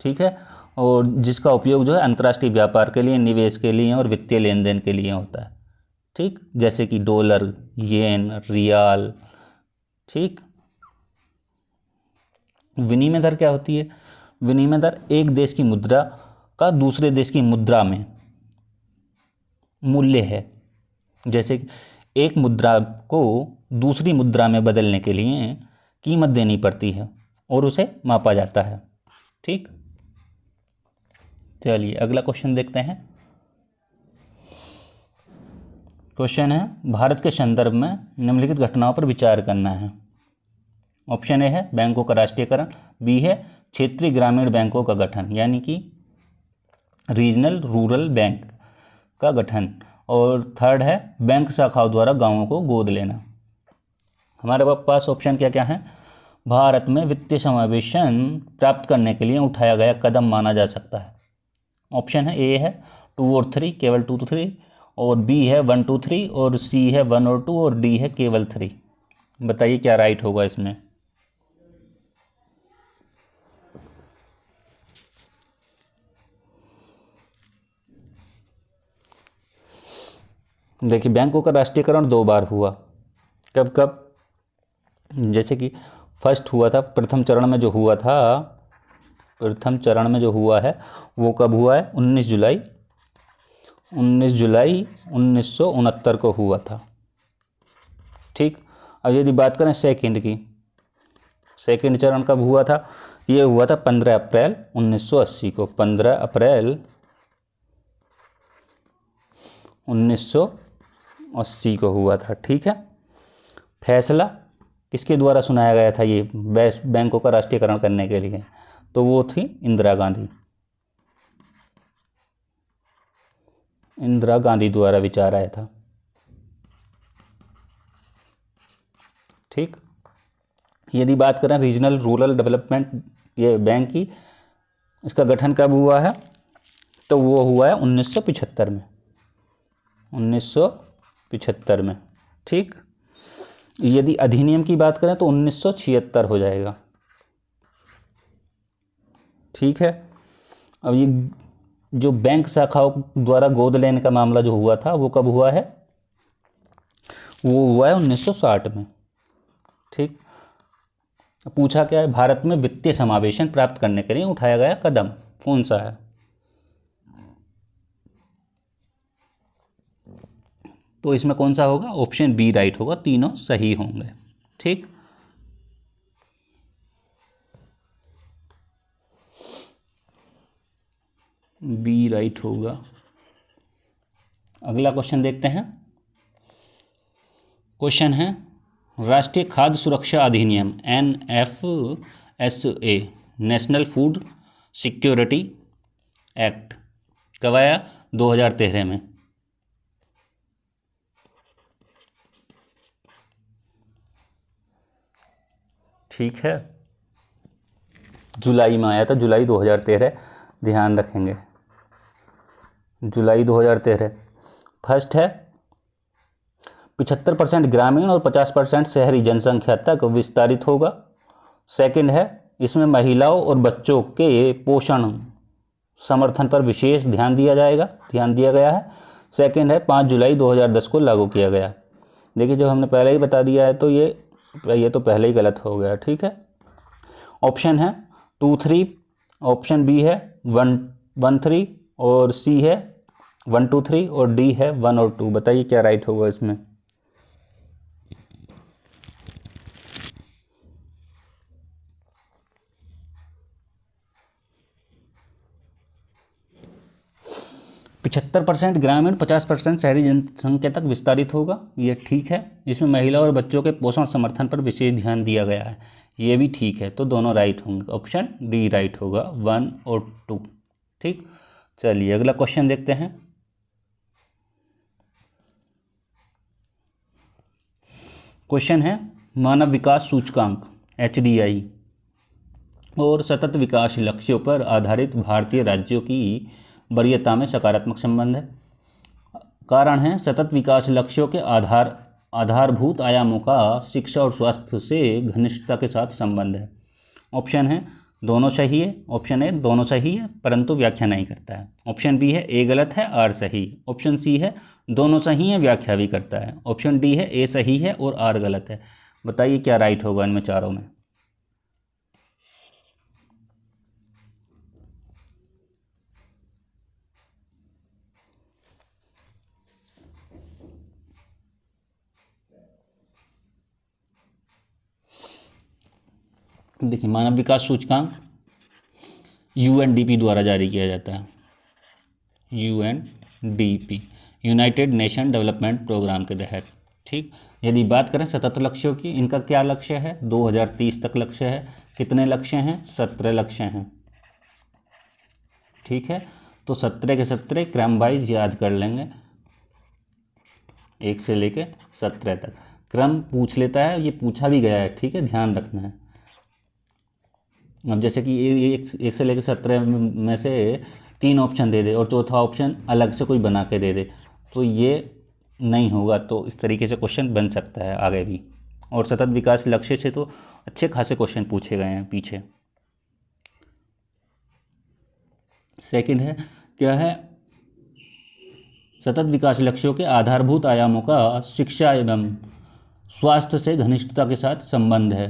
Speaker 1: ठीक है, और जिसका उपयोग जो है अंतर्राष्ट्रीय व्यापार के लिए, निवेश के लिए और वित्तीय लेन देन के लिए होता है, ठीक। जैसे कि डॉलर, येन, रियाल, ठीक। विनिमय दर क्या होती है? विनिमय दर एक देश की मुद्रा का दूसरे देश की मुद्रा में मूल्य है। जैसे कि एक मुद्रा को दूसरी मुद्रा में बदलने के लिए कीमत देनी पड़ती है और उसे मापा जाता है, ठीक। चलिए अगला क्वेश्चन देखते हैं। क्वेश्चन है, भारत के संदर्भ में निम्नलिखित घटनाओं पर विचार करना है। ऑप्शन ए है बैंकों का राष्ट्रीयकरण, बी है क्षेत्रीय ग्रामीण बैंकों का गठन यानी कि रीजनल रूरल बैंक का गठन, और थर्ड है बैंक शाखाओं द्वारा गांवों को गोद लेना। हमारे पास ऑप्शन क्या क्या है? भारत में वित्तीय समावेशन प्राप्त करने के लिए उठाया गया कदम माना जा सकता है। ऑप्शन है ए है 2 और 3, केवल 2 to 3, और बी है 1 2 3, और सी है 1 और 2, और डी है केवल 3। बताइए क्या राइट होगा इसमें। देखिए बैंकों का राष्ट्रीयकरण 2 बार हुआ। कब कब? जैसे कि फर्स्ट हुआ था, प्रथम चरण में जो हुआ है वो कब हुआ है? 19 जुलाई 1969 को हुआ था, ठीक। अब यदि बात करें सेकंड की, सेकंड चरण कब हुआ था? ये हुआ था 15 अप्रैल 1980 को, 15 अप्रैल 1980 को हुआ था, ठीक है। फैसला किसके द्वारा सुनाया गया था ये बैंकों का राष्ट्रीयकरण करने के लिए? तो वो थी इंदिरा गांधी द्वारा विचार आया था, ठीक। यदि बात करें रीजनल रूरल डेवलपमेंट ये बैंक की, इसका गठन कब हुआ है? तो वो हुआ है 1975 में, 1975 में, ठीक। यदि अधिनियम की बात करें तो 1976 हो जाएगा, ठीक है। अब ये जो बैंक शाखाओं द्वारा गोद लेने का मामला जो हुआ था वो कब हुआ है? वो हुआ है 1960 में, ठीक। पूछा क्या है? भारत में वित्तीय समावेशन प्राप्त करने के लिए उठाया गया कदम कौन सा है? तो इसमें कौन सा होगा? ऑप्शन बी राइट होगा, तीनों सही होंगे, ठीक। बी राइट होगा। अगला क्वेश्चन देखते हैं। क्वेश्चन है, राष्ट्रीय खाद्य सुरक्षा अधिनियम NFSA national food security act कब आया? 2013 में, ठीक है। जुलाई में आया था, जुलाई 2013, ध्यान रखेंगे, जुलाई 2013। फर्स्ट है 75% ग्रामीण और 50% शहरी जनसंख्या तक विस्तारित होगा। सेकंड है इसमें महिलाओं और बच्चों के पोषण समर्थन पर विशेष ध्यान दिया गया है। सेकंड है 5 जुलाई 2010 को लागू किया गया। देखिए जो हमने पहले ही बता दिया है तो ये तो पहले ही गलत हो गया, ठीक है। ऑप्शन है 2 3, ऑप्शन बी है 1 1 3, और सी है 1 2 3, और डी है 1 और 2। बताइए क्या राइट होगा इसमें। पिछहत्तर 50% ग्रामीण, 50% शहरी जनसंख्या तक विस्तारित होगा, ये ठीक है। इसमें महिला और बच्चों के पोषण समर्थन पर विशेष ध्यान दिया गया है, ये भी ठीक है, तो दोनों राइट होंगे, ऑप्शन डी राइट होगा, 1 और 2। ठीक, चलिए अगला क्वेश्चन देखते हैं। क्वेश्चन है मानव विकास सूचकांक HDI और सतत विकास लक्ष्यों पर आधारित भारतीय राज्यों की वरीयता में सकारात्मक संबंध है। कारण है सतत विकास लक्ष्यों के आधारभूत आयामों का शिक्षा और स्वास्थ्य से घनिष्ठता के साथ संबंध है। ऑप्शन है दोनों सही है, ऑप्शन ए दोनों सही है परंतु व्याख्या नहीं करता है, ऑप्शन बी है ए गलत है आर सही, ऑप्शन सी है दोनों सही है व्याख्या भी करता है, ऑप्शन डी है ए सही है और आर गलत है। बताइए क्या राइट होगा इनमें चारों में। देखिए मानव विकास सूचकांक UNDP द्वारा जारी किया जाता है, UNDP United Nation Development Program के तहत। ठीक, यदि बात करें सतत लक्ष्यों की, इनका क्या लक्ष्य है, 2030 तक लक्ष्य है। कितने लक्ष्य हैं, 17 लक्ष्य हैं। ठीक है, तो 17 के 17 क्रम वाइज याद कर लेंगे, 1 से लेके 17 तक क्रम पूछ लेता है, ये पूछा भी गया है। ठीक है, ध्यान रखना है। अब जैसे कि एक से लेकर 17 में से 3 ऑप्शन दे दे और चौथा ऑप्शन अलग से कोई बना के दे दे, तो ये नहीं होगा। तो इस तरीके से क्वेश्चन बन सकता है आगे भी, और सतत विकास लक्ष्य से तो अच्छे खासे क्वेश्चन पूछे गए हैं पीछे। सेकंड है, क्या है, सतत विकास लक्ष्यों के आधारभूत आयामों का शिक्षा एवं स्वास्थ्य से घनिष्ठता के साथ संबंध है।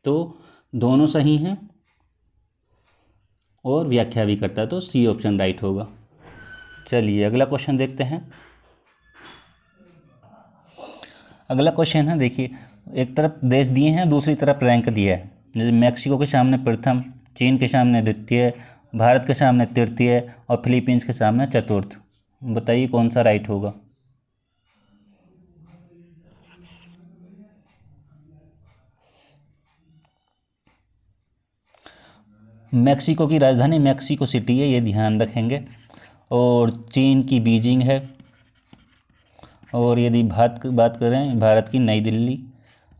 Speaker 1: तो दोनों सही हैं और व्याख्या भी करता है, तो सी ऑप्शन राइट होगा। चलिए अगला क्वेश्चन देखते हैं। अगला क्वेश्चन है, देखिए एक तरफ देश दिए हैं, दूसरी तरफ रैंक दिया है। जैसे मैक्सिको के सामने प्रथम, चीन के सामने द्वितीय, भारत के सामने तृतीय और फिलीपींस के सामने चतुर्थ। बताइए कौन सा राइट होगा। मैक्सिको की राजधानी मैक्सिको सिटी है, ये ध्यान रखेंगे, और चीन की बीजिंग है, और यदि बात करें भारत की नई दिल्ली,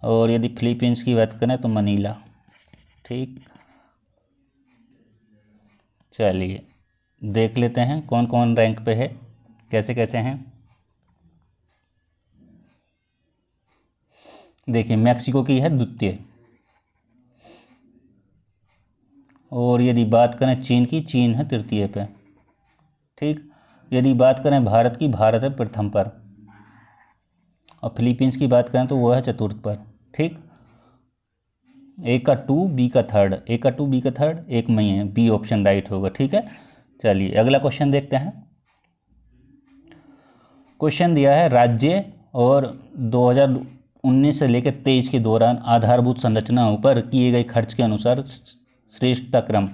Speaker 1: और यदि फिलीपींस की बात करें तो मनीला। ठीक, चलिए देख लेते हैं कौन कौन रैंक पे है, कैसे कैसे हैं। देखिए मैक्सिको की है द्वितीय, और यदि बात करें चीन की, चीन है तृतीय पे। ठीक, यदि बात करें भारत की, भारत है प्रथम पर, और फिलीपींस की बात करें तो वह है चतुर्थ पर। ठीक, ए का 2 बी का 3, ए का 2 बी का 3 एक में ही है, बी ऑप्शन राइट होगा। ठीक है, चलिए अगला क्वेश्चन देखते हैं। क्वेश्चन दिया है राज्य और 2019 से लेकर 23 के दौरान आधारभूत संरचनाओं पर किए गए खर्च के अनुसार श्रेष्ठता क्रम।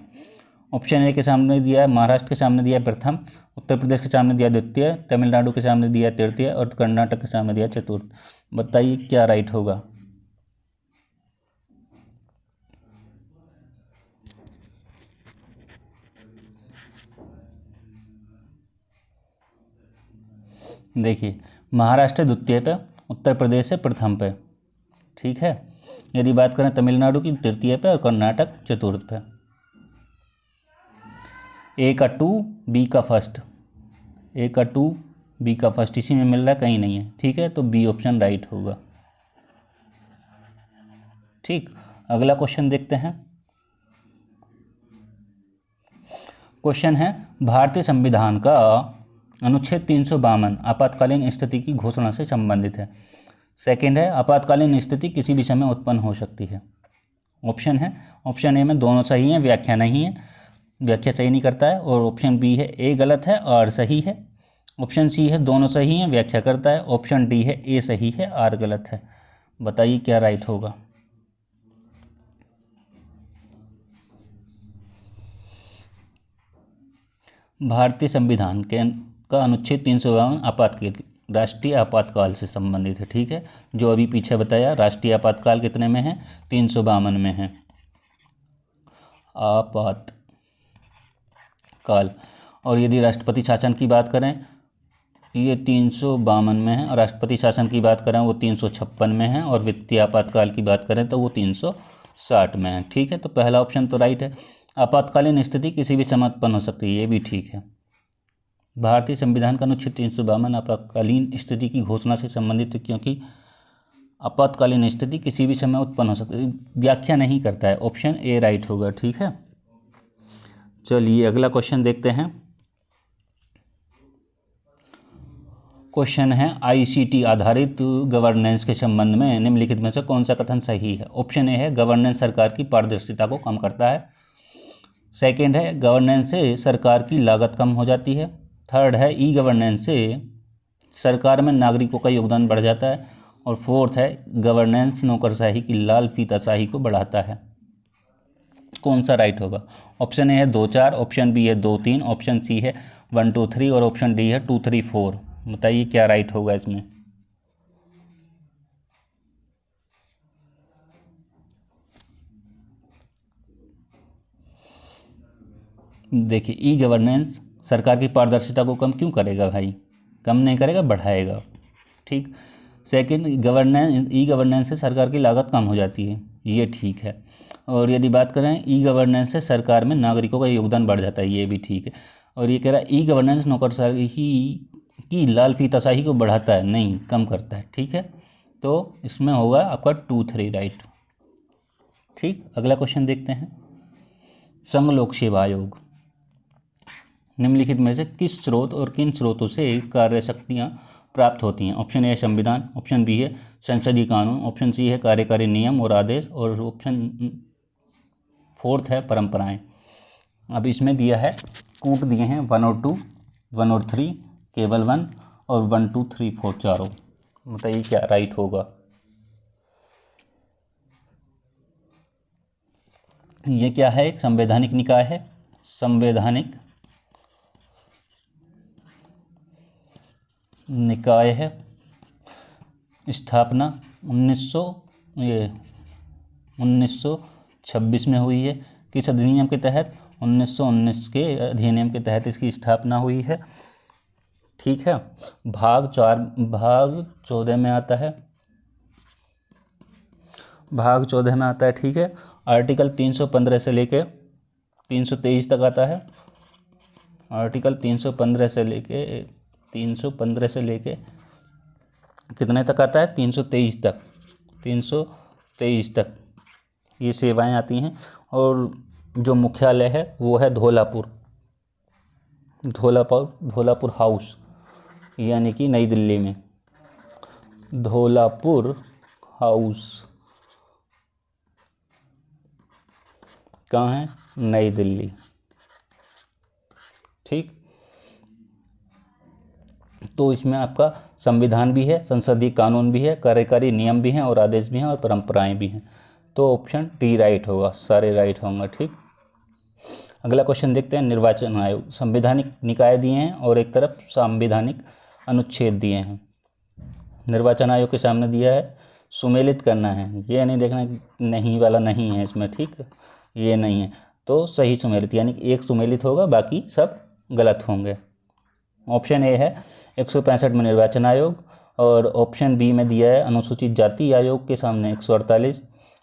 Speaker 1: ऑप्शन ए के सामने दिया है महाराष्ट्र के सामने दिया है प्रथम, उत्तर प्रदेश के सामने दिया द्वितीय, तमिलनाडु के सामने दिया तृतीय और कर्नाटक के सामने दिया चतुर्थ। बताइए क्या राइट होगा। देखिए महाराष्ट्र द्वितीय पे, उत्तर प्रदेश है प्रथम पे। ठीक है, यदि बात करें तमिलनाडु की तृतीय पे और कर्नाटक चतुर्थ पे। ए का 2 बी का फर्स्ट, ए का 2 बी का फर्स्ट इसी में मिल रहा है, कहीं नहीं है। ठीक है, तो बी ऑप्शन राइट होगा। ठीक, अगला क्वेश्चन देखते हैं। क्वेश्चन है भारतीय संविधान का अनुच्छेद 352 आपातकालीन स्थिति की घोषणा से संबंधित है। सेकंड है आपातकालीन स्थिति किसी भी समय उत्पन्न हो सकती है। ऑप्शन है, ऑप्शन ए में दोनों सही हैं, व्याख्या नहीं है, व्याख्या सही नहीं करता है, और ऑप्शन बी है ए गलत है और सही है, ऑप्शन सी है दोनों सही हैं व्याख्या करता है, ऑप्शन डी है ए सही है आर गलत है। बताइए क्या राइट होगा। भारतीय संविधान का अनुच्छेद 352 राष्ट्रीय आपातकाल से संबंधित है। ठीक है, जो अभी पीछे बताया, राष्ट्रीय आपातकाल कितने में है, 352 में है आपातकाल। और यदि राष्ट्रपति शासन की बात करें, ये 352 में है, और राष्ट्रपति शासन की बात करें वो 356 में है, और वित्तीय आपातकाल की बात करें तो वो 360 में है। ठीक है, तो पहला ऑप्शन तो राइट है। आपातकालीन स्थिति किसी भी समय उत्पन्न हो सकती है, ये भी ठीक है। भारतीय संविधान का अनुच्छेद 352 आपातकालीन स्थिति की घोषणा से संबंधित है, क्योंकि आपातकालीन स्थिति किसी भी समय उत्पन्न हो सकती है, व्याख्या नहीं करता है। ऑप्शन ए राइट होगा। ठीक है, चलिए अगला क्वेश्चन देखते हैं। क्वेश्चन है, आईसीटी आधारित गवर्नेंस के संबंध में निम्नलिखित में से कौन सा कथन सही है। ऑप्शन ए है, गवर्नेंस सरकार की पारदर्शिता को कम करता है। सेकंड है, गवर्नेंस से सरकार की लागत कम हो जाती है। थर्ड है, ई गवर्नेंस से सरकार में नागरिकों का योगदान बढ़ जाता है। और फोर्थ है, गवर्नेंस नौकरशाही की लाल फीताशाही को बढ़ाता है। कौन सा राइट होगा। ऑप्शन ए है 2 4, ऑप्शन बी है 2 3, ऑप्शन सी है 1 2 3 और ऑप्शन डी है 2 3 4। बताइए क्या राइट होगा इसमें। देखिए, ई गवर्नेंस सरकार की पारदर्शिता को कम क्यों करेगा भाई, कम नहीं करेगा, बढ़ाएगा। ठीक। सेकंड, गवर्नेंस, ई गवर्नेंस से सरकार की लागत कम हो जाती है, ये ठीक है। और यदि बात करें, ई गवर्नेंस से सरकार में नागरिकों का योगदान बढ़ जाता है, ये भी ठीक है। और ये कह रहा है ई गवर्नेंस नौकरशाही की लाल फीताशाही को बढ़ाता है, नहीं कम करता है। ठीक है, तो इसमें होगा आपका 2 3 राइट। ठीक, अगला क्वेश्चन देखते हैं। संघ लोक सेवा आयोग निम्नलिखित में से किस स्रोत और किन स्रोतों से कार्य शक्तियाँ प्राप्त होती हैं। ऑप्शन ए है संविधान, ऑप्शन बी है संसदीय कानून, ऑप्शन सी है कार्यकारी नियम और आदेश, और ऑप्शन फोर्थ है परंपराएं। अब इसमें दिया है, कूट दिए हैं 1 और 2, 1 और 3, केवल 1 और 1 2 3 4 चारों। बताइए क्या राइट होगा। ये क्या है, एक संवैधानिक निकाय है। संवैधानिक निकाय है, स्थापना 1926 में हुई है। किस अधिनियम के तहत, 1919 के अधिनियम के तहत इसकी स्थापना हुई है। ठीक है, भाग 14 में आता है, भाग 14 में आता है। ठीक है, आर्टिकल 315 से लेके 323 तक आता है। आर्टिकल 315 से लेके कितने तक आता है, 323 तक, 323 तक ये सेवाएं आती हैं। और जो मुख्यालय है वो है धौलापुर हाउस, यानी कि नई दिल्ली में। धौलापुर हाउस कहाँ है, नई दिल्ली। ठीक, तो इसमें आपका संविधान भी है, संसदीय कानून भी है, कार्यकारी नियम भी हैं और आदेश भी हैं और परंपराएं भी हैं। तो ऑप्शन डी राइट होगा, सारे राइट होंगे। ठीक, अगला क्वेश्चन देखते हैं। निर्वाचन आयोग संवैधानिक निकाय दिए हैं और एक तरफ संवैधानिक अनुच्छेद दिए हैं। निर्वाचन आयोग के सामने दिया है सुमेलित करना है, ये नहीं देखना नहीं वाला नहीं है इसमें। ठीक, ये नहीं है तो सही सुमेलित, यानी एक सुमेलित होगा, बाकी सब गलत होंगे। ऑप्शन ए है 165 में निर्वाचन आयोग, और ऑप्शन बी में दिया है अनुसूचित जाति आयोग के सामने 148,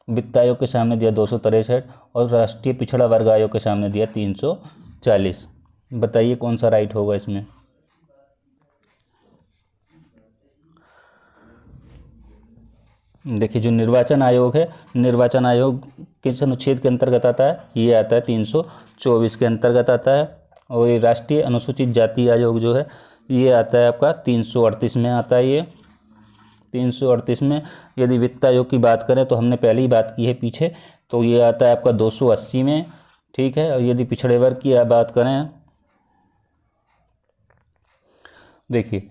Speaker 1: वित्त आयोग के सामने दिया 263 और राष्ट्रीय पिछड़ा वर्ग आयोग के सामने दिया 340। बताइए कौन सा राइट होगा इसमें। देखिए, जो निर्वाचन आयोग है, निर्वाचन आयोग किस अनुच्छेद के अंतर्गत आता है, ये आता है 324 के अंतर्गत आता है। और ये राष्ट्रीय अनुसूचित जाति आयोग जो है ये आता है आपका 338 में आता है। ये 338 में। यदि वित्त आयोग की बात करें तो हमने पहले ही बात की है पीछे, तो ये आता है आपका 280 में। ठीक है, और यदि पिछड़े वर्ग की बात करें, देखिए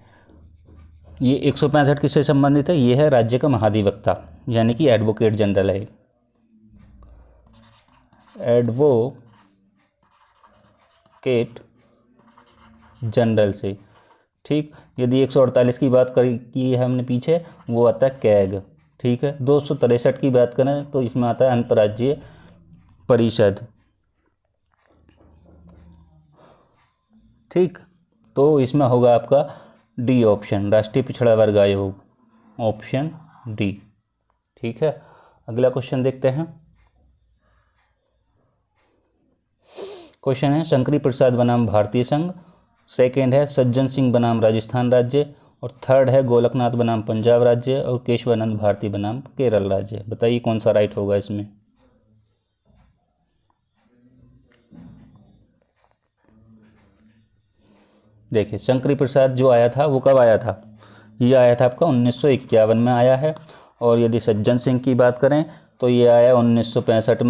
Speaker 1: ये 165 किससे संबंधित है, ये है राज्य का महाधिवक्ता, यानी कि एडवोकेट जनरल है, एडवोकेट जनरल से। ठीक। यदि 148 की बात की है हमने पीछे, वो आता है कैग। ठीक है। 263 की बात करें तो इसमें आता है अंतर्राज्यीय परिषद। ठीक। तो इसमें होगा आपका डी ऑप्शन, राष्ट्रीय पिछड़ा वर्ग आयोग, ऑप्शन डी। ठीक है। अगला क्वेश्चन देखते हैं। क्वेश्चन है शंकरी प्रसाद बनाम भारतीय संघ, सेकेंड है सज्जन सिंह बनाम राजस्थान राज्य, और थर्ड है गोलकनाथ बनाम पंजाब राज्य, और केशवानंद भारती बनाम केरल राज्य। बताइए कौन सा राइट होगा इसमें। देखिए शंकरी प्रसाद जो आया था वो कब आया था, ये आया था आपका 1951 में आया है। और यदि सज्जन सिंह की बात करें तो ये आया 1965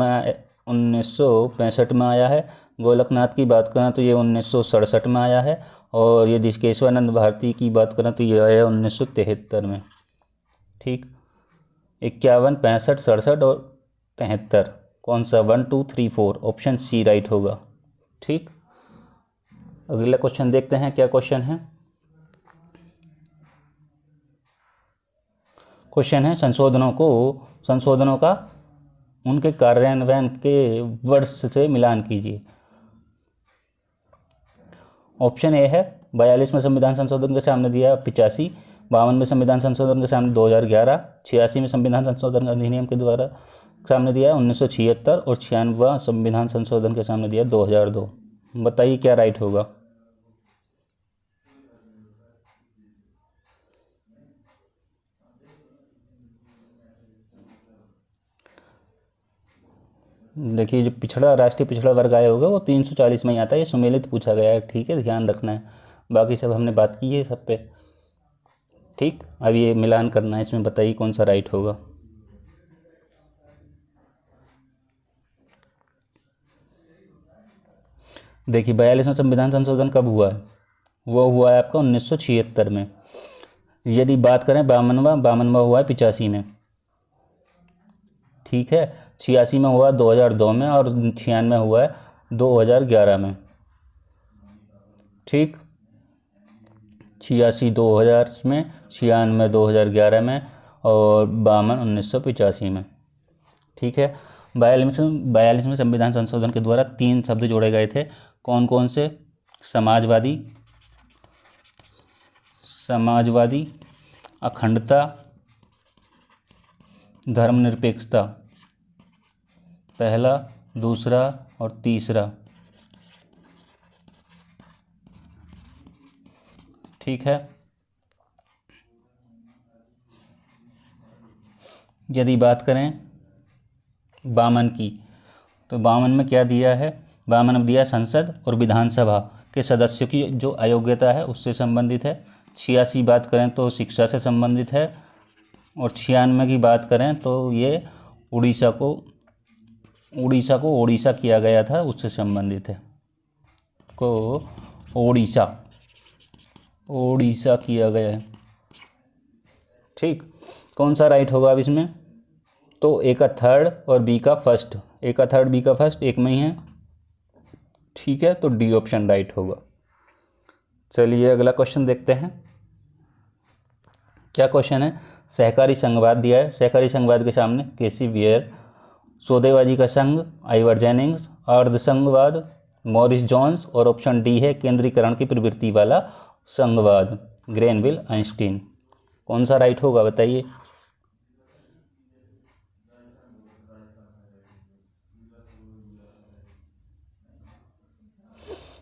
Speaker 1: में आया है। गोलकनाथ की बात करें तो ये 1967 में आया है। और यदि केशवानंद भारती की बात करें तो ये आया 1973 में। ठीक। 51, 65, 67 और 73, कौन सा 1, 2, 3, 4, ऑप्शन सी राइट होगा। ठीक। अगला क्वेश्चन देखते हैं क्या क्वेश्चन है। क्वेश्चन है संशोधनों का उनके कार्यान्वयन के वर्ष से मिलान कीजिए। ऑप्शन ए है 42 में संविधान संशोधन के सामने दिया 85, 52 में संविधान संशोधन के सामने 2011, 86 में संविधान संशोधन अधिनियम के द्वारा सामने दिया 1976, और 96वां संविधान संशोधन के सामने दिया 2002। बताइए क्या राइट होगा। देखिए जो राष्ट्रीय पिछड़ा वर्ग आयोग होगा वो 340 में ही आता है। ये सुमेलित पूछा गया है। ठीक है, ध्यान रखना है। बाकी सब हमने बात की है सब पे। ठीक। अब ये मिलान करना है इसमें। बताइए कौन सा राइट होगा। देखिए 42वां संविधान संशोधन कब हुआ है, वो हुआ है आपका 1976 में। यदि बात करें 52वां हुआ है 85 में। ठीक है। 86 में हुआ 2002 में, और 96 हुआ है 2011 में। ठीक। 86 2000 में, 96 2011 में, और 52 1985 में। ठीक है। 42 में संविधान संशोधन के द्वारा 3 शब्द जोड़े गए थे। कौन कौन से? समाजवादी, अखंडता, धर्मनिरपेक्षता, पहला, दूसरा और तीसरा। ठीक है। यदि बात करें 52 की, तो 52 में क्या दिया है? 52 में दिया संसद और विधानसभा के सदस्यों की जो अयोग्यता है उससे संबंधित है। 86 बात करें तो शिक्षा से संबंधित है। और 96 की बात करें तो ये उड़ीसा को ओडिशा किया गया था, उससे संबंधित है। ओडिशा किया गया है। ठीक। कौन सा राइट होगा अब इसमें? तो ए का थर्ड और बी का फर्स्ट, ए का थर्ड बी का फर्स्ट एक में ही है। ठीक है, तो डी ऑप्शन राइट होगा। चलिए अगला क्वेश्चन देखते हैं। क्या क्वेश्चन है? सहकारी संघवाद दिया है। सहकारी संघवाद के सामने केसी वेयर, सौदेबाजी का संघ आइवर जेनिंग्स, अर्ध संघवाद मॉरिस जोन्स, और ऑप्शन डी है केंद्रीकरण की प्रवृत्ति वाला संघवाद ग्रेनविल आइंस्टीन। कौन सा राइट होगा बताइए।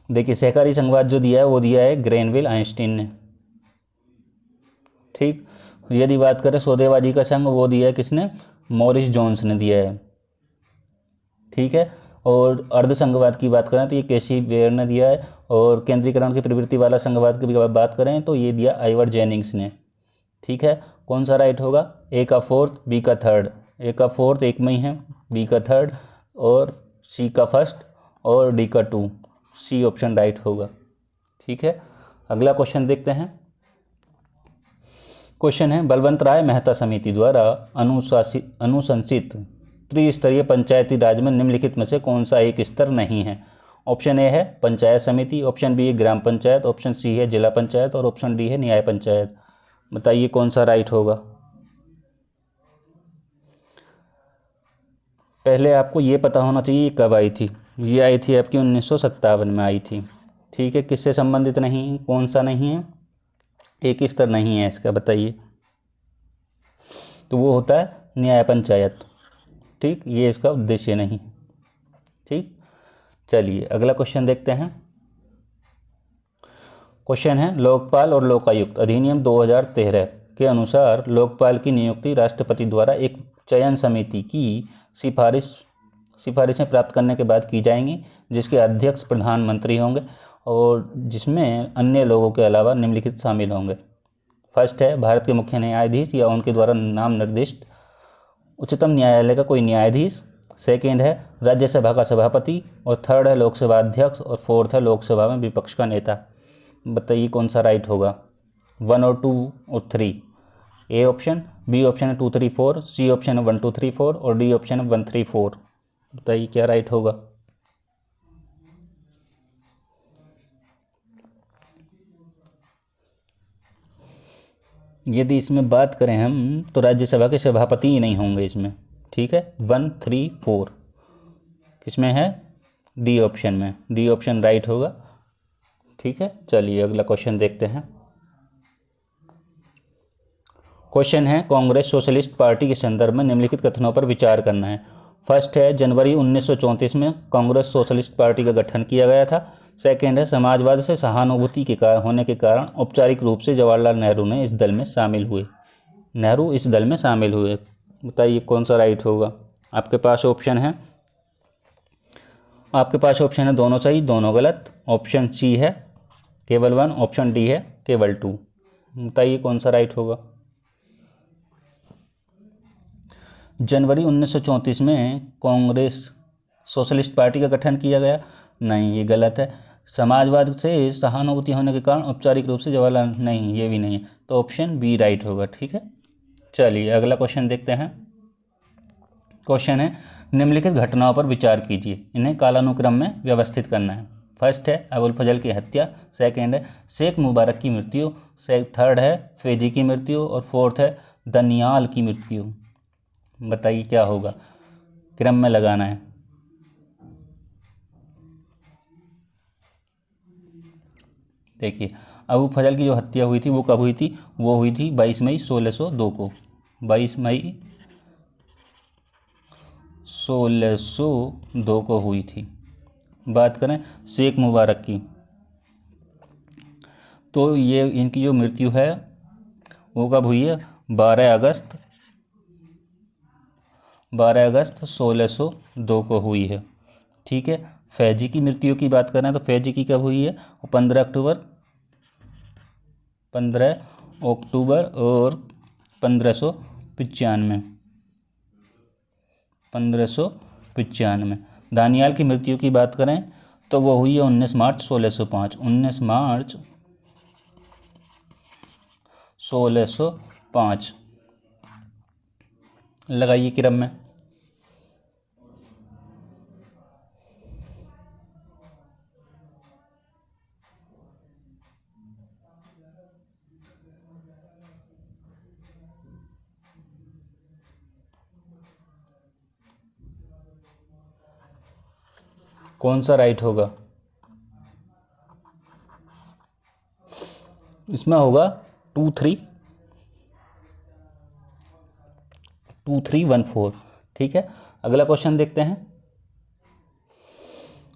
Speaker 1: देखिए सहकारी संघवाद जो दिया है वो दिया है ग्रेनविल आइंस्टीन ने। ठीक। यदि बात करें सौदेबाजी का संघ, वो दिया है किसने? मॉरिस जोन्स ने दिया है। ठीक है। और अर्ध संघवाद की बात करें तो ये केसी वेयर ने दिया है। और केंद्रीकरण की प्रवृत्ति वाला संघवाद की बात करें तो ये दिया आइवर जेनिंग्स ने। ठीक है। कौन सा राइट होगा? ए का फोर्थ बी का थर्ड। ए का फोर्थ एक में ही है, बी का थर्ड, और सी का फर्स्ट, और डी का 2। सी ऑप्शन राइट होगा। ठीक है। अगला क्वेश्चन देखते हैं। क्वेश्चन है बलवंत राय मेहता समिति द्वारा अनुशंसित त्रिस्तरीय पंचायती राज में निम्नलिखित में से कौन सा एक स्तर नहीं है? ऑप्शन ए है पंचायत समिति, ऑप्शन बी है ग्राम पंचायत, ऑप्शन सी है जिला पंचायत और ऑप्शन डी है न्याय पंचायत। बताइए कौन सा राइट होगा। पहले आपको ये पता होना चाहिए कब आई थी। ये आई थी आपकी 1957 में आई थी। ठीक है, किससे संबंधित नहीं है, कौन सा नहीं है, एक स्तर नहीं है इसका, बताइए। तो वो होता है न्याय पंचायत। ठीक, ये इसका उद्देश्य नहीं। ठीक, चलिए अगला क्वेश्चन देखते हैं। क्वेश्चन है लोकपाल और लोकायुक्त अधिनियम 2013 के अनुसार लोकपाल की नियुक्ति राष्ट्रपति द्वारा एक चयन समिति की सिफारिशें प्राप्त करने के बाद की जाएंगी, जिसके अध्यक्ष प्रधानमंत्री होंगे और जिसमें अन्य लोगों के अलावा निम्नलिखित शामिल होंगे। फर्स्ट है भारत के मुख्य न्यायाधीश या उनके द्वारा नाम निर्दिष्ट उच्चतम न्यायालय का कोई न्यायाधीश। सेकेंड है राज्यसभा का सभापति और थर्ड है लोकसभा अध्यक्ष और फोर्थ है लोकसभा में विपक्ष का नेता। बताइए कौन सा राइट होगा, 1 और 2 और 3। ए ऑप्शन, बी ऑप्शन है 2 3 4, सी ऑप्शन है 1 2 3 4 और डी ऑप्शन है 1 3 4। बताइए क्या राइट होगा। यदि इसमें बात करें हम तो राज्यसभा के सभापति ही नहीं होंगे इसमें। ठीक है, 1 3 4 किसमें है, डी ऑप्शन में, डी ऑप्शन राइट होगा। ठीक है, चलिए अगला क्वेश्चन देखते हैं। क्वेश्चन है कांग्रेस सोशलिस्ट पार्टी के संदर्भ में निम्नलिखित कथनों पर विचार करना है। फर्स्ट है जनवरी 1934 में कांग्रेस सोशलिस्ट पार्टी का गठन किया गया था। सेकेंड है समाजवाद से सहानुभूति के होने के कारण औपचारिक रूप से जवाहरलाल नेहरू ने इस दल में शामिल हुए। नेहरू इस दल में शामिल हुए। बताइए कौन सा राइट होगा। आपके पास ऑप्शन है दोनों सही दोनों गलत। ऑप्शन सी है केवल 1, ऑप्शन डी है केवल 2। बताइए कौन सा राइट होगा। जनवरी 1934 में कांग्रेस सोशलिस्ट पार्टी का गठन किया गया, नहीं ये गलत है। समाजवाद से सहानुभूति होने के कारण औपचारिक रूप से जवाहरलाल, नहीं ये भी नहीं है, तो ऑप्शन बी राइट होगा। ठीक है, चलिए अगला क्वेश्चन देखते हैं। क्वेश्चन है निम्नलिखित घटनाओं पर विचार कीजिए, इन्हें कालानुक्रम में व्यवस्थित करना है। फर्स्ट है अबुल फजल की हत्या, सेकेंड है शेख मुबारक की मृत्यु, थर्ड है फैजी की मृत्यु और फोर्थ है दनियाल की मृत्यु। बताइए क्या होगा, क्रम में लगाना है। देखिए अबू फजल की जो हत्या हुई थी वो कब हुई थी, वो हुई थी 22 मई 1602 को, 22 मई 1602 को हुई थी। बात करें शेख मुबारक की, तो ये इनकी जो मृत्यु है वो कब हुई है, 12 अगस्त 1602 को हुई है। ठीक है, फैजी की मृत्यु की बात करें तो फैजी की कब हुई है, 15 अक्टूबर और 1595। दानियाल की मृत्यु की बात करें तो वो हुई है 19 मार्च 1605, 19 मार्च 1605। लगाइए क्रम में। कौन सा राइट होगा, इसमें होगा 2 3 1 4। ठीक है, अगला क्वेश्चन देखते हैं।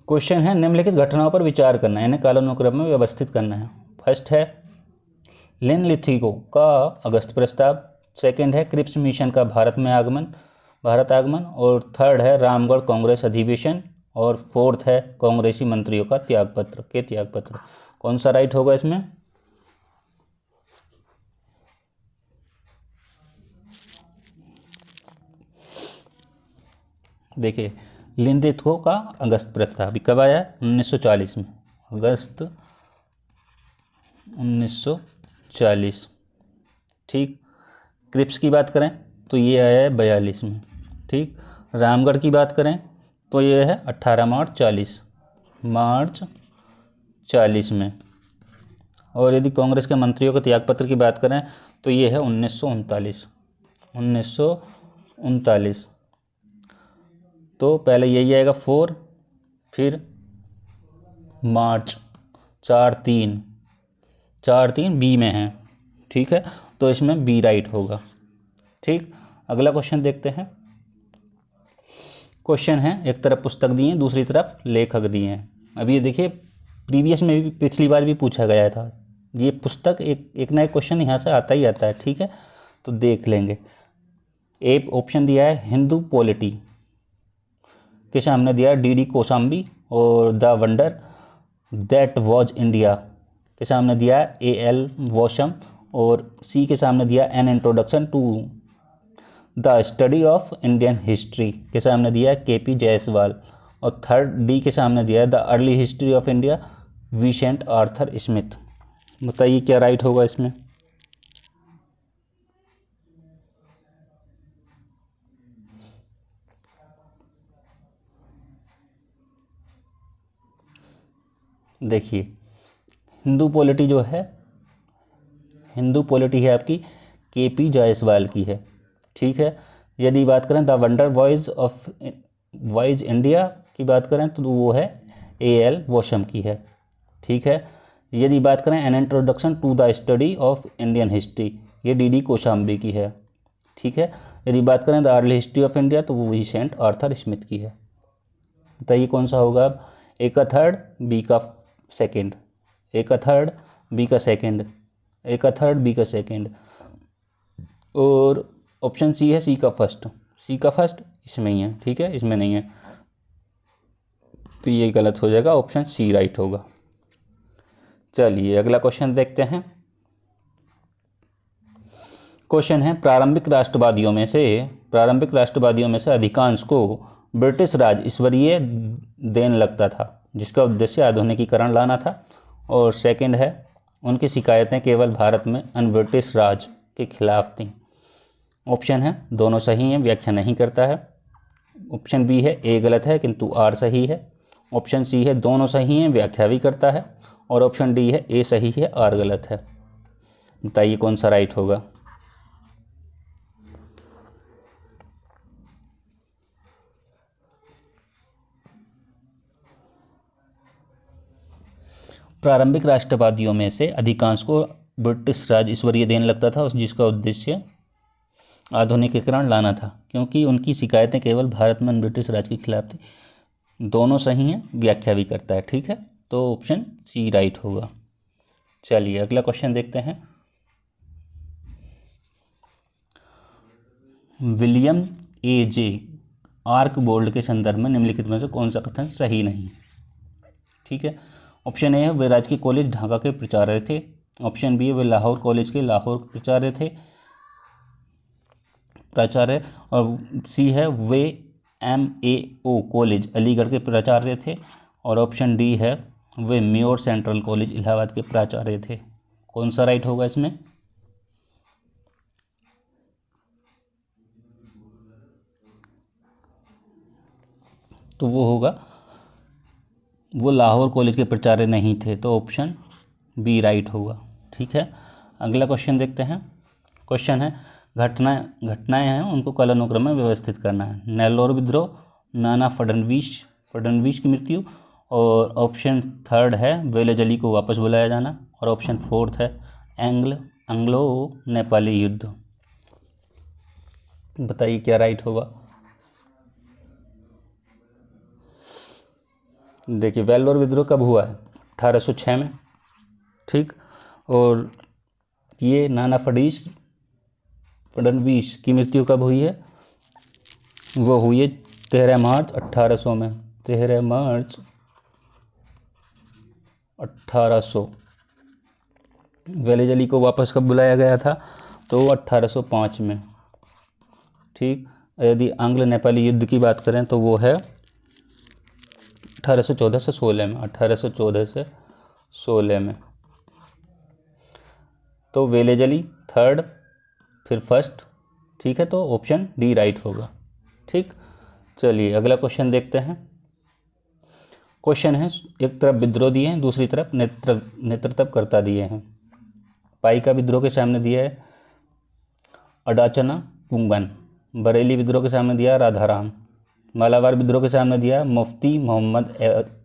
Speaker 1: क्वेश्चन है निम्नलिखित घटनाओं पर विचार करना है, इन्हें कालानुक्रम में व्यवस्थित करना है। फर्स्ट है लिनलिथिगो का अगस्त प्रस्ताव, सेकंड है क्रिप्स मिशन का भारत आगमन और थर्ड है रामगढ़ कांग्रेस अधिवेशन और फोर्थ है कांग्रेसी मंत्रियों का त्यागपत्र। कौन सा राइट होगा इसमें। देखिए लिनलिथिगो का अगस्त प्रस्ताव कब आया, 1940 में, अगस्त 1940। ठीक, क्रिप्स की बात करें तो ये आया है 42 में। ठीक, रामगढ़ की बात करें तो ये है 18 मार्च 40 मार्च 40 में। और यदि कांग्रेस के मंत्रियों के त्यागपत्र की बात करें तो ये है 1939। तो पहले यही आएगा 4, फिर मार्च, 4-3 बी में है। ठीक है, तो इसमें बी राइट होगा। ठीक, अगला क्वेश्चन देखते हैं। क्वेश्चन है, एक तरफ पुस्तक दी है, दूसरी तरफ लेखक दिए हैं। अब ये देखिए, प्रीवियस में भी पिछली बार भी पूछा गया था ये पुस्तक, एक ना एक क्वेश्चन यहाँ से आता ही आता है। ठीक है, तो देख लेंगे। एक ऑप्शन दिया है हिंदू पॉलिटी के सामने दिया है डी कोशाम्बी, और the wonder that was India के सामने दिया है A.L. वॉशम, और सी के सामने दिया an introduction to the study of Indian history के सामने दिया है K.P. जायसवाल, और थर्ड डी के सामने दिया है the early history of India Vincent Arthur Smith. बताइए क्या राइट होगा इसमें। देखिए, हिंदू पॉलिटी जो है, हिंदू पॉलिटी है आपकी K.P. जायसवाल की है। ठीक है, यदि बात करें द वंडर वॉइज इंडिया की बात करें तो वो है A.L. वॉशम की है। ठीक है, यदि बात करें an introduction to the study of Indian history, ये डी कोशाम्बी की है। ठीक है, यदि बात करें the early history of India तो वो विसेंट आर्थर स्मिथ की है। बताइए कौन सा होगा अब। ए का थर्ड, बी का सेकेंड, ए का थर्ड, बी का सेकेंड, ए का थर्ड, बी का सेकेंड, और ऑप्शन सी है सी का फर्स्ट। सी का फर्स्ट इसमें ही है। ठीक है, इसमें नहीं है, तो ये गलत हो जाएगा, ऑप्शन सी राइट होगा। चलिए अगला क्वेश्चन देखते हैं। क्वेश्चन है, प्रारंभिक राष्ट्रवादियों में से अधिकांश को ब्रिटिश राज ईश्वरीय देन लगता था, जिसका उद्देश्य आधुनिकीकरण लाना था। और सेकंड है, उनकी शिकायतें केवल भारत में अन ब्रिटिश राज के खिलाफ थीं। ऑप्शन है दोनों सही हैं, व्याख्या नहीं करता है। ऑप्शन बी है ए गलत है किंतु आर सही है। ऑप्शन सी है दोनों सही हैं, व्याख्या भी करता है। और ऑप्शन डी है ए सही है, आर गलत है। बताइए कौन सा राइट होगा। प्रारंभिक राष्ट्रवादियों में से अधिकांश को ब्रिटिश राज ईश्वरीय देन लगता था, जिसका उद्देश्य आधुनिकीकरण लाना था, क्योंकि उनकी शिकायतें केवल भारत में ब्रिटिश राज के खिलाफ थी। दोनों सही हैं, व्याख्या भी करता है। ठीक है, तो ऑप्शन सी राइट होगा। चलिए अगला क्वेश्चन देखते हैं। William A.J. आर्कबोल्ड के संदर्भ में निम्नलिखित में से कौन सा कथन सही नहीं। ठीक है, ऑप्शन ए है वे राजकीय कॉलेज ढाका के प्राचार्य थे। ऑप्शन बी है वे लाहौर कॉलेज के लाहौर प्राचार्य। और सी है वे MAO कॉलेज अलीगढ़ के प्राचार्य थे। और ऑप्शन डी है वे म्योर सेंट्रल कॉलेज इलाहाबाद के प्राचार्य थे। कौन सा राइट होगा इसमें। तो वो होगा, वो लाहौर कॉलेज के प्राचार्य नहीं थे, तो ऑप्शन बी राइट होगा। ठीक है, अगला क्वेश्चन देखते हैं। क्वेश्चन है, घटनाएं हैं उनको कालानुक्रम में व्यवस्थित करना है। नेल्लोर विद्रोह, नाना फडणवीस की मृत्यु, और ऑप्शन थर्ड है वेलेजली को वापस बुलाया जाना, और ऑप्शन फोर्थ है एंग्लो नेपाली युद्ध। बताइए क्या राइट होगा। देखिए, वेल्लोर विद्रोह कब हुआ है, 1806 में। ठीक, और ये नाना फडणवीस की मृत्यु कब हुई है, वो हुई है 13 मार्च 1800 में। 13 मार्च 1800। वेलेजली को वापस कब बुलाया गया था, तो 1805 में। ठीक, यदि आंग्ल नेपाली युद्ध की बात करें तो वो है 1814 से 16 में। 1814 से 16 में। तो वेलेजली थर्ड, फिर फर्स्ट। ठीक है, तो ऑप्शन डी राइट होगा। ठीक, चलिए अगला क्वेश्चन देखते हैं। क्वेश्चन है, एक तरफ विद्रोह दिए हैं, दूसरी तरफ नेतृत्वकर्ता दिए हैं। पाइका विद्रोह के सामने दिया है अडाचना कुंगन, बरेली विद्रोह के सामने दिया राधाराम, मालाबार विद्रोह के सामने दिया मुफ्ती मोहम्मद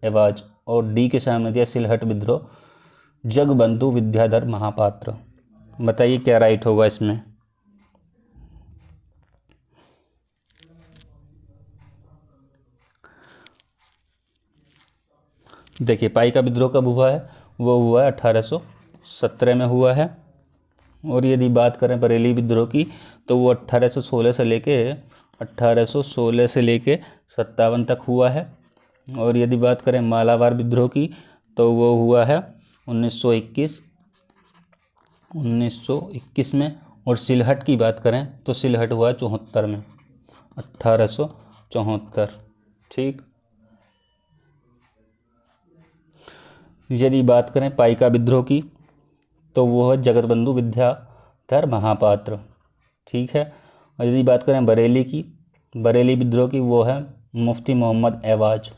Speaker 1: एवाज, और डी के सामने दिया सिलहट विद्रोह जगबंधु विद्याधर महापात्र। बताइए क्या राइट होगा इसमें। देखिए पाइका विद्रोह कब हुआ है, वो हुआ है 1817 में हुआ है। और यदि बात करें बरेली विद्रोह की तो वो 1816 से लेके 57 तक हुआ है। और यदि बात करें मालाबार विद्रोह की तो वो हुआ है 1921 में। और सिलहट की बात करें तो सिलहट हुआ 74 में, 1874। ठीक। यदि बात करें पाइका विद्रोह की तो वो है जगतबंधु विद्याधर महापात्र। ठीक है। और यदि बात करें बरेली की, बरेली विद्रोह की, वो है मुफ्ती मोहम्मद एवाज।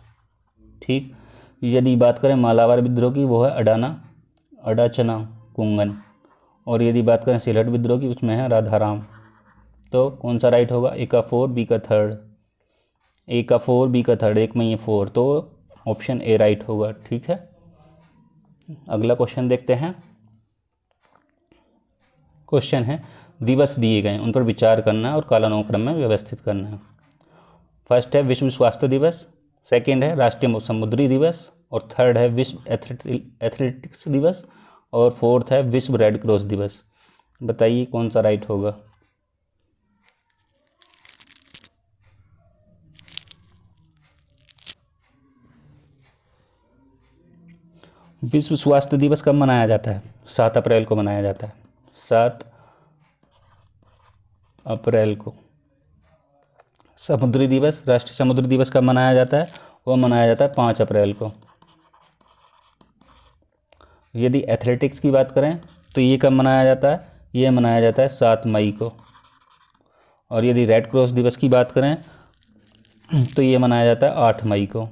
Speaker 1: ठीक। यदि बात करें मालाबार विद्रोह की, वो है अडाचना कुंगन। और यदि बात करें सिलहट विद्रोह की, उसमें है राधाराम। तो कौन सा राइट होगा, ए का 4 बी का 3, ए का 4 बी का 3, एक में ये 4, तो ऑप्शन ए राइट होगा। ठीक है। अगला क्वेश्चन देखते हैं। क्वेश्चन है, दिवस दिए गए उन पर विचार करना है और कालानुक्रम में व्यवस्थित करना है। फर्स्ट है विश्व स्वास्थ्य दिवस, सेकंड है राष्ट्रीय समुद्री दिवस, और थर्ड है विश्व एथलेटिक्स दिवस, और फोर्थ है विश्व रेड क्रॉस दिवस। बताइए कौन सा राइट होगा। विश्व स्वास्थ्य दिवस कब मनाया जाता है, 7 अप्रैल को मनाया जाता है, 7 अप्रैल को। समुद्री दिवस, राष्ट्रीय समुद्री दिवस कब मनाया जाता है, वो मनाया जाता है 5 अप्रैल को। यदि एथलेटिक्स की बात करें तो ये कब मनाया जाता है, ये मनाया जाता है 7 मई को। और यदि रेड क्रॉस दिवस की बात करें तो ये मनाया जाता है 8 मई को।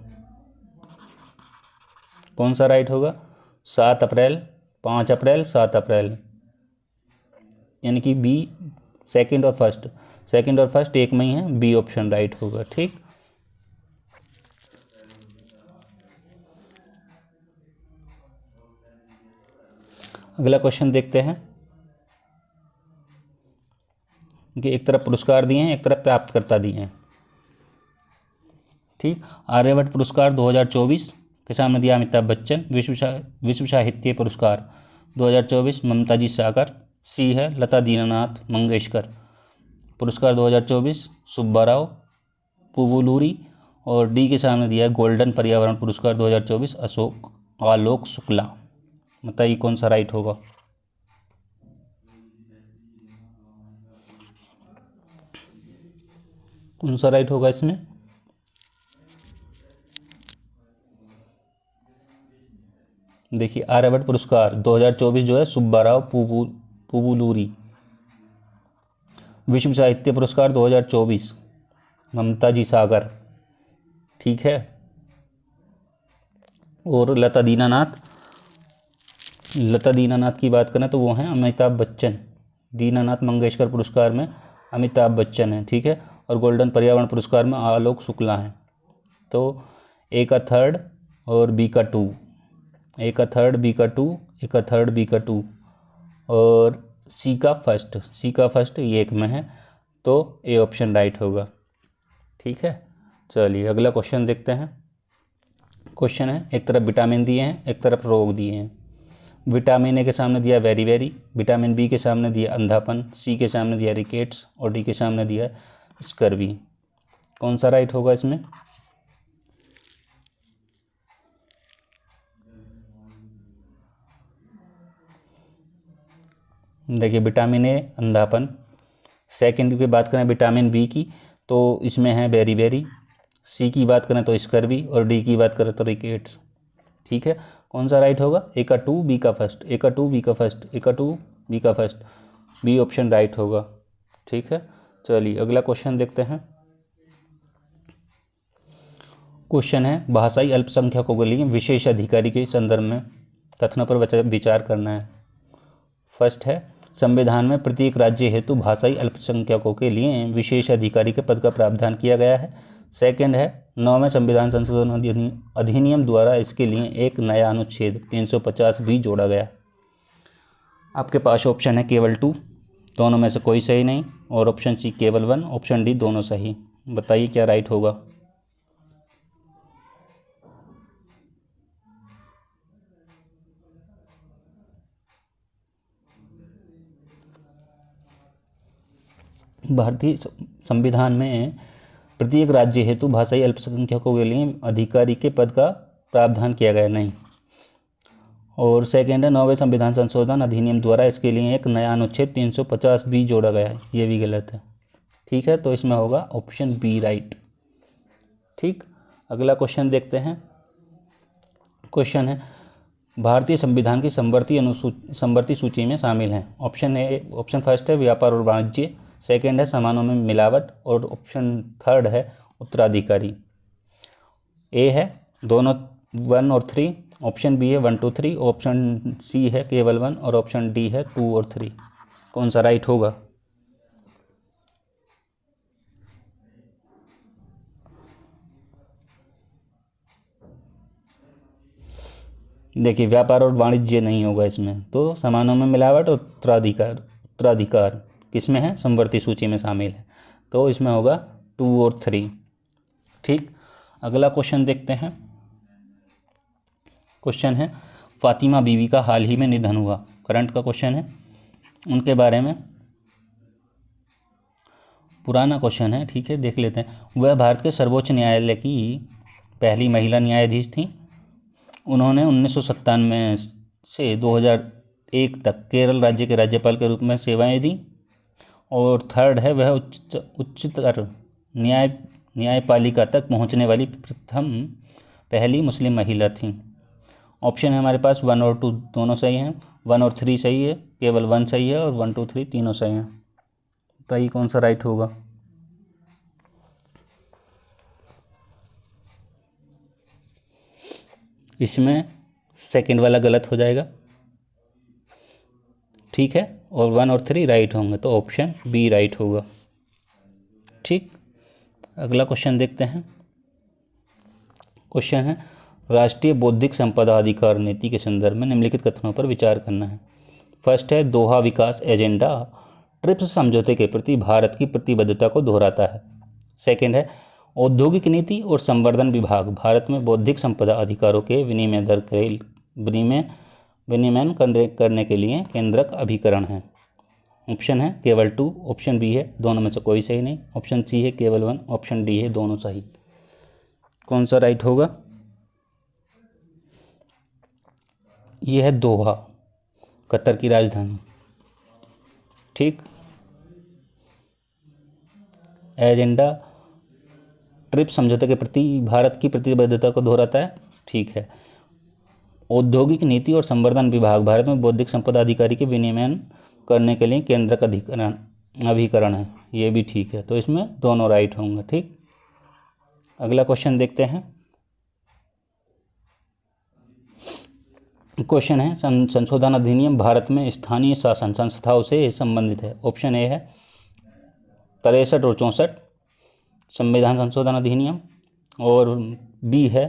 Speaker 1: कौन सा राइट होगा, 7 अप्रैल, 5 अप्रैल, 7 अप्रैल, यानी कि बी सेकंड और फर्स्ट एक में ही है, बी ऑप्शन राइट होगा। ठीक। अगला क्वेश्चन देखते हैं कि एक तरफ पुरस्कार दिए हैं, एक तरफ प्राप्तकर्ता दिए हैं। ठीक। आर्यभट्ट पुरस्कार 2024 के सामने दिया अमिताभ बच्चन। विश्व साहित्य पुरस्कार 2024 ममताजी सागर, सी है लता दीनानाथ मंगेशकर। पुरस्कार 2024 सुब्बाराव पुवुलूरी, और डी के सामने दिया है गोल्डन पर्यावरण पुरस्कार 2024 आलोक शुक्ला। बताइए कौन सा राइट होगा। कौन सा राइट होगा इसमें। देखिए आर्यभट्ट पुरस्कार 2024 जो है सुब्बाराव पुवुलूरी। विश्व साहित्य पुरस्कार 2024 ममताजी सागर। ठीक है। और लता दीनानाथ की बात करें तो वो हैं अमिताभ बच्चन। दीनानाथ मंगेशकर पुरस्कार में अमिताभ बच्चन है। ठीक है। और गोल्डन पर्यावरण पुरस्कार में आलोक शुक्ला हैं। तो ए का 3 और बी का 2, ए का 3 बी का 2, ए का 3 बी का 2, और सी का फर्स्ट ये एक में है, तो ए ऑप्शन राइट होगा। ठीक है। चलिए अगला क्वेश्चन देखते हैं। क्वेश्चन है, एक तरफ विटामिन दिए हैं, एक तरफ रोग दिए हैं। विटामिन ए के सामने दिया वेरी वेरी, विटामिन बी के सामने दिया अंधापन, सी के सामने दिया रिकेट्स, और डी के सामने दिया स्कर्वी। कौन सा राइट होगा इसमें। देखिए विटामिन ए अंधापन, सेकंड की बात करें विटामिन बी की तो इसमें है बेरी बेरी, सी की बात करें तो स्कर्वी, और डी की बात करें तो रिकेट्स। ठीक है। कौन सा राइट होगा, ए का 2 बी का फर्स्ट, ए का 2 बी का फर्स्ट, ए का 2 बी का फर्स्ट, बी ऑप्शन राइट होगा। ठीक है। चलिए अगला क्वेश्चन देखते हैं। क्वेश्चन है भाषाई अल्पसंख्यकों के लिए विशेष अधिकारी के संदर्भ में कथनों पर विचार करना है। फर्स्ट है संविधान में प्रत्येक राज्य हेतु भाषाई अल्पसंख्यकों के लिए विशेष अधिकारी के पद का प्रावधान किया गया है। सेकंड है 9वें संविधान संशोधन अधिनियम द्वारा इसके लिए एक नया अनुच्छेद 350 भी जोड़ा गया। आपके पास ऑप्शन है केवल 2, दोनों में से कोई सही नहीं, और ऑप्शन सी केवल 1, ऑप्शन डी दोनों सही। बताइए क्या राइट होगा। भारतीय संविधान में प्रत्येक राज्य हेतु भाषाई अल्पसंख्यकों के लिए अधिकारी के पद का प्रावधान किया गया नहीं। और सेकेंड है 9वें संविधान संशोधन अधिनियम द्वारा इसके लिए एक नया अनुच्छेद 350 भी जोड़ा गया है, ये भी गलत है। ठीक है, तो इसमें होगा ऑप्शन बी राइट। ठीक, अगला क्वेश्चन देखते हैं। क्वेश्चन है भारतीय संविधान की समवर्ती सूची में शामिल हैं। ऑप्शन फर्स्ट है व्यापार और वाणिज्य, सेकेंड है समानों में मिलावट, और ऑप्शन थर्ड है उत्तराधिकारी। ए है दोनों 1 और 3, ऑप्शन बी है 1 2 3, ऑप्शन सी है केवल 1, और ऑप्शन डी है 2 और 3। कौन सा राइट होगा। देखिए व्यापार और वाणिज्य नहीं होगा इसमें, तो समानों में मिलावट और उत्तराधिकार किस में है, समवर्ती सूची में शामिल है, तो इसमें होगा 2 और 3। ठीक, अगला क्वेश्चन देखते हैं। क्वेश्चन है फातिमा बीवी का हाल ही में निधन हुआ। करंट का क्वेश्चन है, उनके बारे में पुराना क्वेश्चन है। ठीक है, देख लेते हैं। वह भारत के सर्वोच्च न्यायालय की पहली महिला न्यायाधीश थी। उन्होंने 1997 से 2001 तक केरल राज्य के राज्यपाल के रूप में सेवाएं दी। और थर्ड है वह उच्चतर न्यायपालिका तक पहुंचने वाली पहली मुस्लिम महिला थी। ऑप्शन है हमारे पास 1 और 2 दोनों सही हैं, 1 और 3 सही है, केवल 1 सही है, और 1 2 3 तीनों सही हैं। बताइए कौन सा राइट होगा। इसमें सेकंड वाला गलत हो जाएगा। ठीक है, और 1 और 3 राइट होंगे, तो ऑप्शन बी राइट होगा। ठीक, अगला क्वेश्चन देखते हैं। क्वेश्चन है राष्ट्रीय बौद्धिक संपदा अधिकार नीति के संदर्भ में निम्नलिखित कथनों पर विचार करना है। फर्स्ट है दोहा विकास एजेंडा ट्रिप्स समझौते के प्रति भारत की प्रतिबद्धता को दोहराता है। सेकंड है औद्योगिक नीति और संवर्धन विभाग भारत में बौद्धिक संपदा अधिकारों के विनिमय दर के विनियमन करने के लिए केंद्रक अभिकरण है। ऑप्शन है केवल 2, ऑप्शन बी है दोनों में से कोई सही नहीं, ऑप्शन सी है केवल 1, ऑप्शन डी है दोनों सही। कौन सा राइट होगा। यह है दोहा, कतर की राजधानी। ठीक, एजेंडा ट्रिप्स समझौते के प्रति भारत की प्रतिबद्धता को दोहराता है। ठीक है, औद्योगिक नीति और संवर्धन विभाग भारत में बौद्धिक संपदा अधिकारी के विनियमन करने के लिए केंद्र का अभिकरण है, ये भी ठीक है, तो इसमें दोनों राइट होंगे। ठीक, अगला क्वेश्चन देखते हैं। क्वेश्चन है संशोधन अधिनियम भारत में स्थानीय शासन संस्थाओं से संबंधित है। ऑप्शन ए है 63 और 64 संविधान संशोधन अधिनियम, और बी है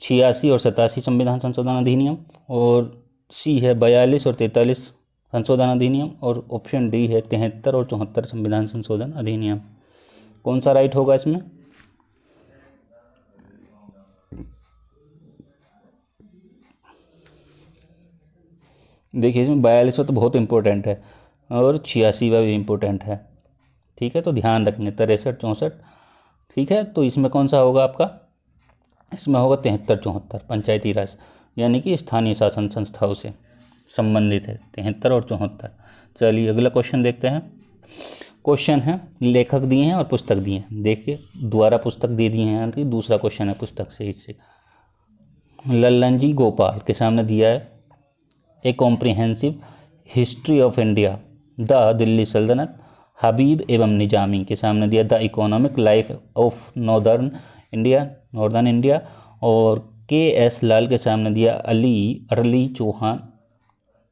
Speaker 1: 86 और 87 संविधान संशोधन अधिनियम, और सी है 42 और 43 संशोधन अधिनियम, और ऑप्शन डी है 73 और 74 संविधान संशोधन अधिनियम। कौन सा राइट होगा इसमें। देखिए इसमें 42वां तो बहुत इंपॉर्टेंट है, और 86वां भी इम्पोर्टेंट है। ठीक है, तो ध्यान रखने 63 64। ठीक है, तो इसमें कौन सा होगा आपका। इसमें होगा 73 74 पंचायती राज, यानी कि स्थानीय शासन संस्थाओं से संबंधित है 73 और 74। चलिए अगला क्वेश्चन देखते हैं। क्वेश्चन है लेखक दिए हैं और पुस्तक दिए हैं। देखिए द्वारा पुस्तक दे दिए हैं, यानी कि दूसरा क्वेश्चन है पुस्तक से। इससे लल्लनजी गोपाल के सामने दिया है a comprehensive history of India the Delhi सल्तनत। हबीब एवं निजामी के सामने दिया the economic life of northern India, northern India. और के.एस. लाल के सामने दिया अर्ली चौहान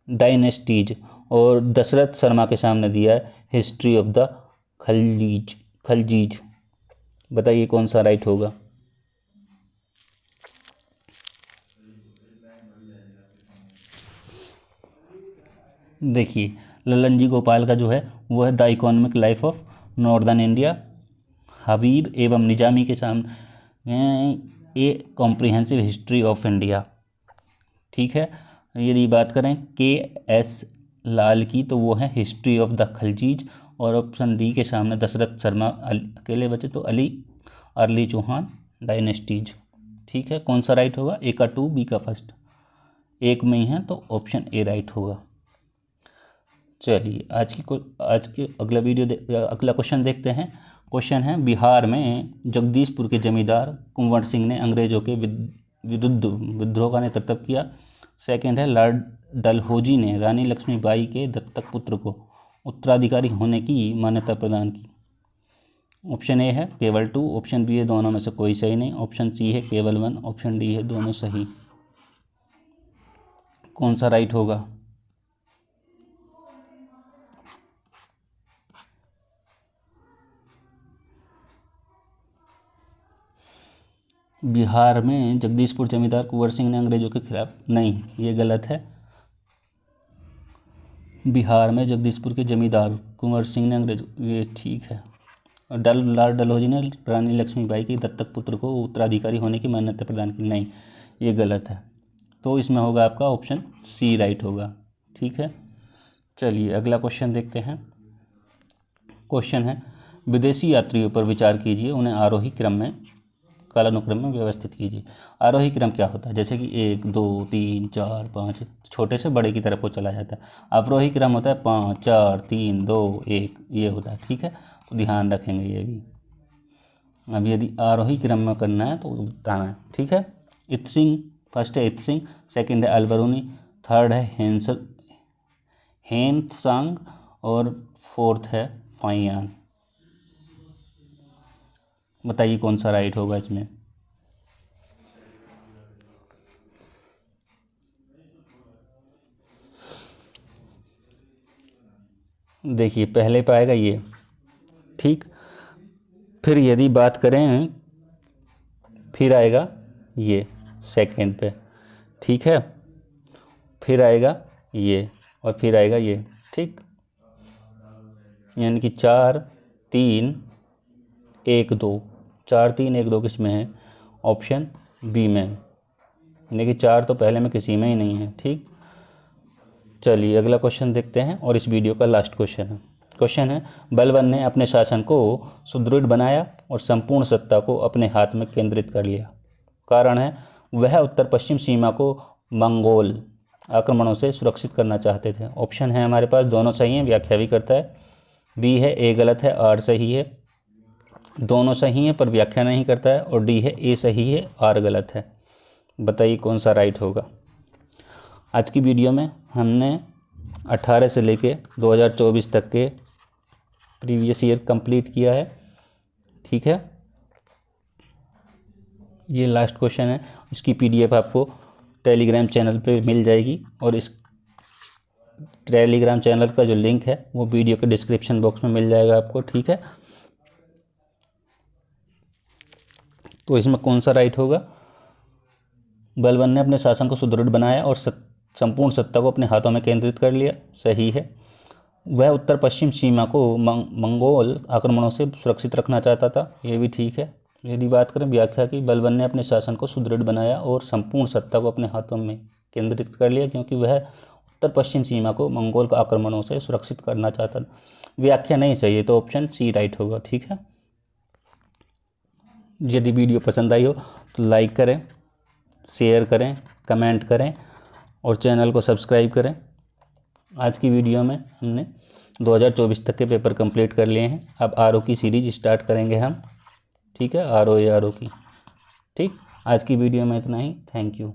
Speaker 1: डायनेस्टीज। और दशरथ शर्मा के सामने दिया है हिस्ट्री ऑफ द खलजीज। बताइए कौन सा राइट होगा। देखिए ललन जी गोपाल का जो है वो है the economic life of northern India. Habib एवं निजामी के सामने a comprehensive history of India. ठीक है, यदि बात करें के.एस. लाल की तो वो है हिस्ट्री ऑफ द खलजीज। और ऑप्शन डी के सामने दशरथ शर्मा अकेले बचे तो अर्ली चौहान डायनेस्टीज। ठीक है, कौन सा राइट होगा, ए का 2, बी का फर्स्ट। एक में ही है तो ऑप्शन ए राइट होगा। चलिए आज के अगला क्वेश्चन देखते हैं। क्वेश्चन है बिहार में जगदीशपुर के जमींदार कुंवर सिंह ने अंग्रेजों के विरुद्ध विद्रोह का नेतृत्व किया। सेकंड है लॉर्ड डलहौजी ने रानी लक्ष्मीबाई के दत्तक पुत्र को उत्तराधिकारी होने की मान्यता प्रदान की। ऑप्शन ए है केवल 2, ऑप्शन बी है दोनों में से कोई सही नहीं, ऑप्शन सी है केवल 1, ऑप्शन डी है दोनों सही। कौन सा राइट होगा। बिहार में जगदीशपुर जमींदार कुंवर सिंह ने अंग्रेजों के खिलाफ, नहीं ये गलत है। बिहार में जगदीशपुर के जमींदार कुंवर सिंह ने अंग्रेजों, ये ठीक है। लॉर्ड डलहौजी ने रानी लक्ष्मीबाई के दत्तक पुत्र को उत्तराधिकारी होने की मान्यता प्रदान की, नहीं ये गलत है। तो इसमें होगा आपका ऑप्शन सी राइट होगा। ठीक है, चलिए अगला क्वेश्चन देखते हैं। क्वेश्चन है विदेशी यात्रियों पर विचार कीजिए, उन्हें आरोही क्रम में कालानुक्रम में व्यवस्थित कीजिए। आरोही क्रम क्या होता है, जैसे कि 1 2 3 4 5, छोटे से बड़े की तरफ को चला जाता है। अवरोही क्रम होता है 5 4 3 2 1, ये होता है। ठीक है, तो ध्यान रखेंगे ये भी। अब यदि आरोही क्रम में करना है तो बताना है। ठीक है, इत्सिंग फर्स्ट है इत्सिंग, सेकंड है अलबरूनी, थर्ड है हेनत्सांग और फोर्थ है फाइयान। बताइए कौन सा राइट होगा इसमें। देखिए पहले पाएगा ये, ठीक, फिर यदि बात करें फिर आएगा ये सेकंड पे। ठीक है, फिर आएगा ये और फिर आएगा ये। ठीक, यानी कि 4 3 1 2, 4 3 1 2 किस में है, ऑप्शन बी में। यानी कि 4 तो पहले में किसी में ही नहीं है। ठीक, चलिए अगला क्वेश्चन देखते हैं और इस वीडियो का लास्ट क्वेश्चन है। क्वेश्चन है बलबन ने अपने शासन को सुदृढ़ बनाया और संपूर्ण सत्ता को अपने हाथ में केंद्रित कर लिया। कारण है वह उत्तर पश्चिम सीमा को मंगोल आक्रमणों से सुरक्षित करना चाहते थे। ऑप्शन है हमारे पास, दोनों सही हैं, व्याख्या भी करता है। बी है ए गलत है, आर सही है। दोनों सही हैं पर व्याख्या नहीं करता है। और डी है ए सही है, आर गलत है। बताइए कौन सा राइट होगा। आज की वीडियो में हमने 18 से लेके 2024 तक के प्रीवियस ईयर कंप्लीट किया है। ठीक है, ये लास्ट क्वेश्चन है। इसकी पीडीएफ आपको टेलीग्राम चैनल पे मिल जाएगी और इस टेलीग्राम चैनल का जो लिंक है वो वीडियो के डिस्क्रिप्शन बॉक्स में मिल जाएगा आपको। ठीक है, तो इसमें कौन सा राइट होगा। बलबन ने अपने शासन को सुदृढ़ बनाया और संपूर्ण सत्ता को अपने हाथों में केंद्रित कर लिया, सही है। वह उत्तर पश्चिम सीमा को मंगोल आक्रमणों से सुरक्षित रखना चाहता था, ये भी ठीक है। यदि बात करें व्याख्या की, बलबन ने अपने शासन को सुदृढ़ बनाया और संपूर्ण सत्ता को अपने हाथों में केंद्रित कर लिया क्योंकि वह उत्तर पश्चिम सीमा को मंगोल आक्रमणों से सुरक्षित करना चाहता था। व्याख्या नहीं सही है तो ऑप्शन सी राइट होगा। ठीक है, यदि वीडियो पसंद आई हो तो लाइक करें, शेयर करें, कमेंट करें और चैनल को सब्सक्राइब करें। आज की वीडियो में हमने 2024 तक के पेपर कंप्लीट कर लिए हैं। अब आरओ की सीरीज स्टार्ट करेंगे हम। ठीक है, आरओ की। ठीक, आज की वीडियो में इतना ही। Thank you.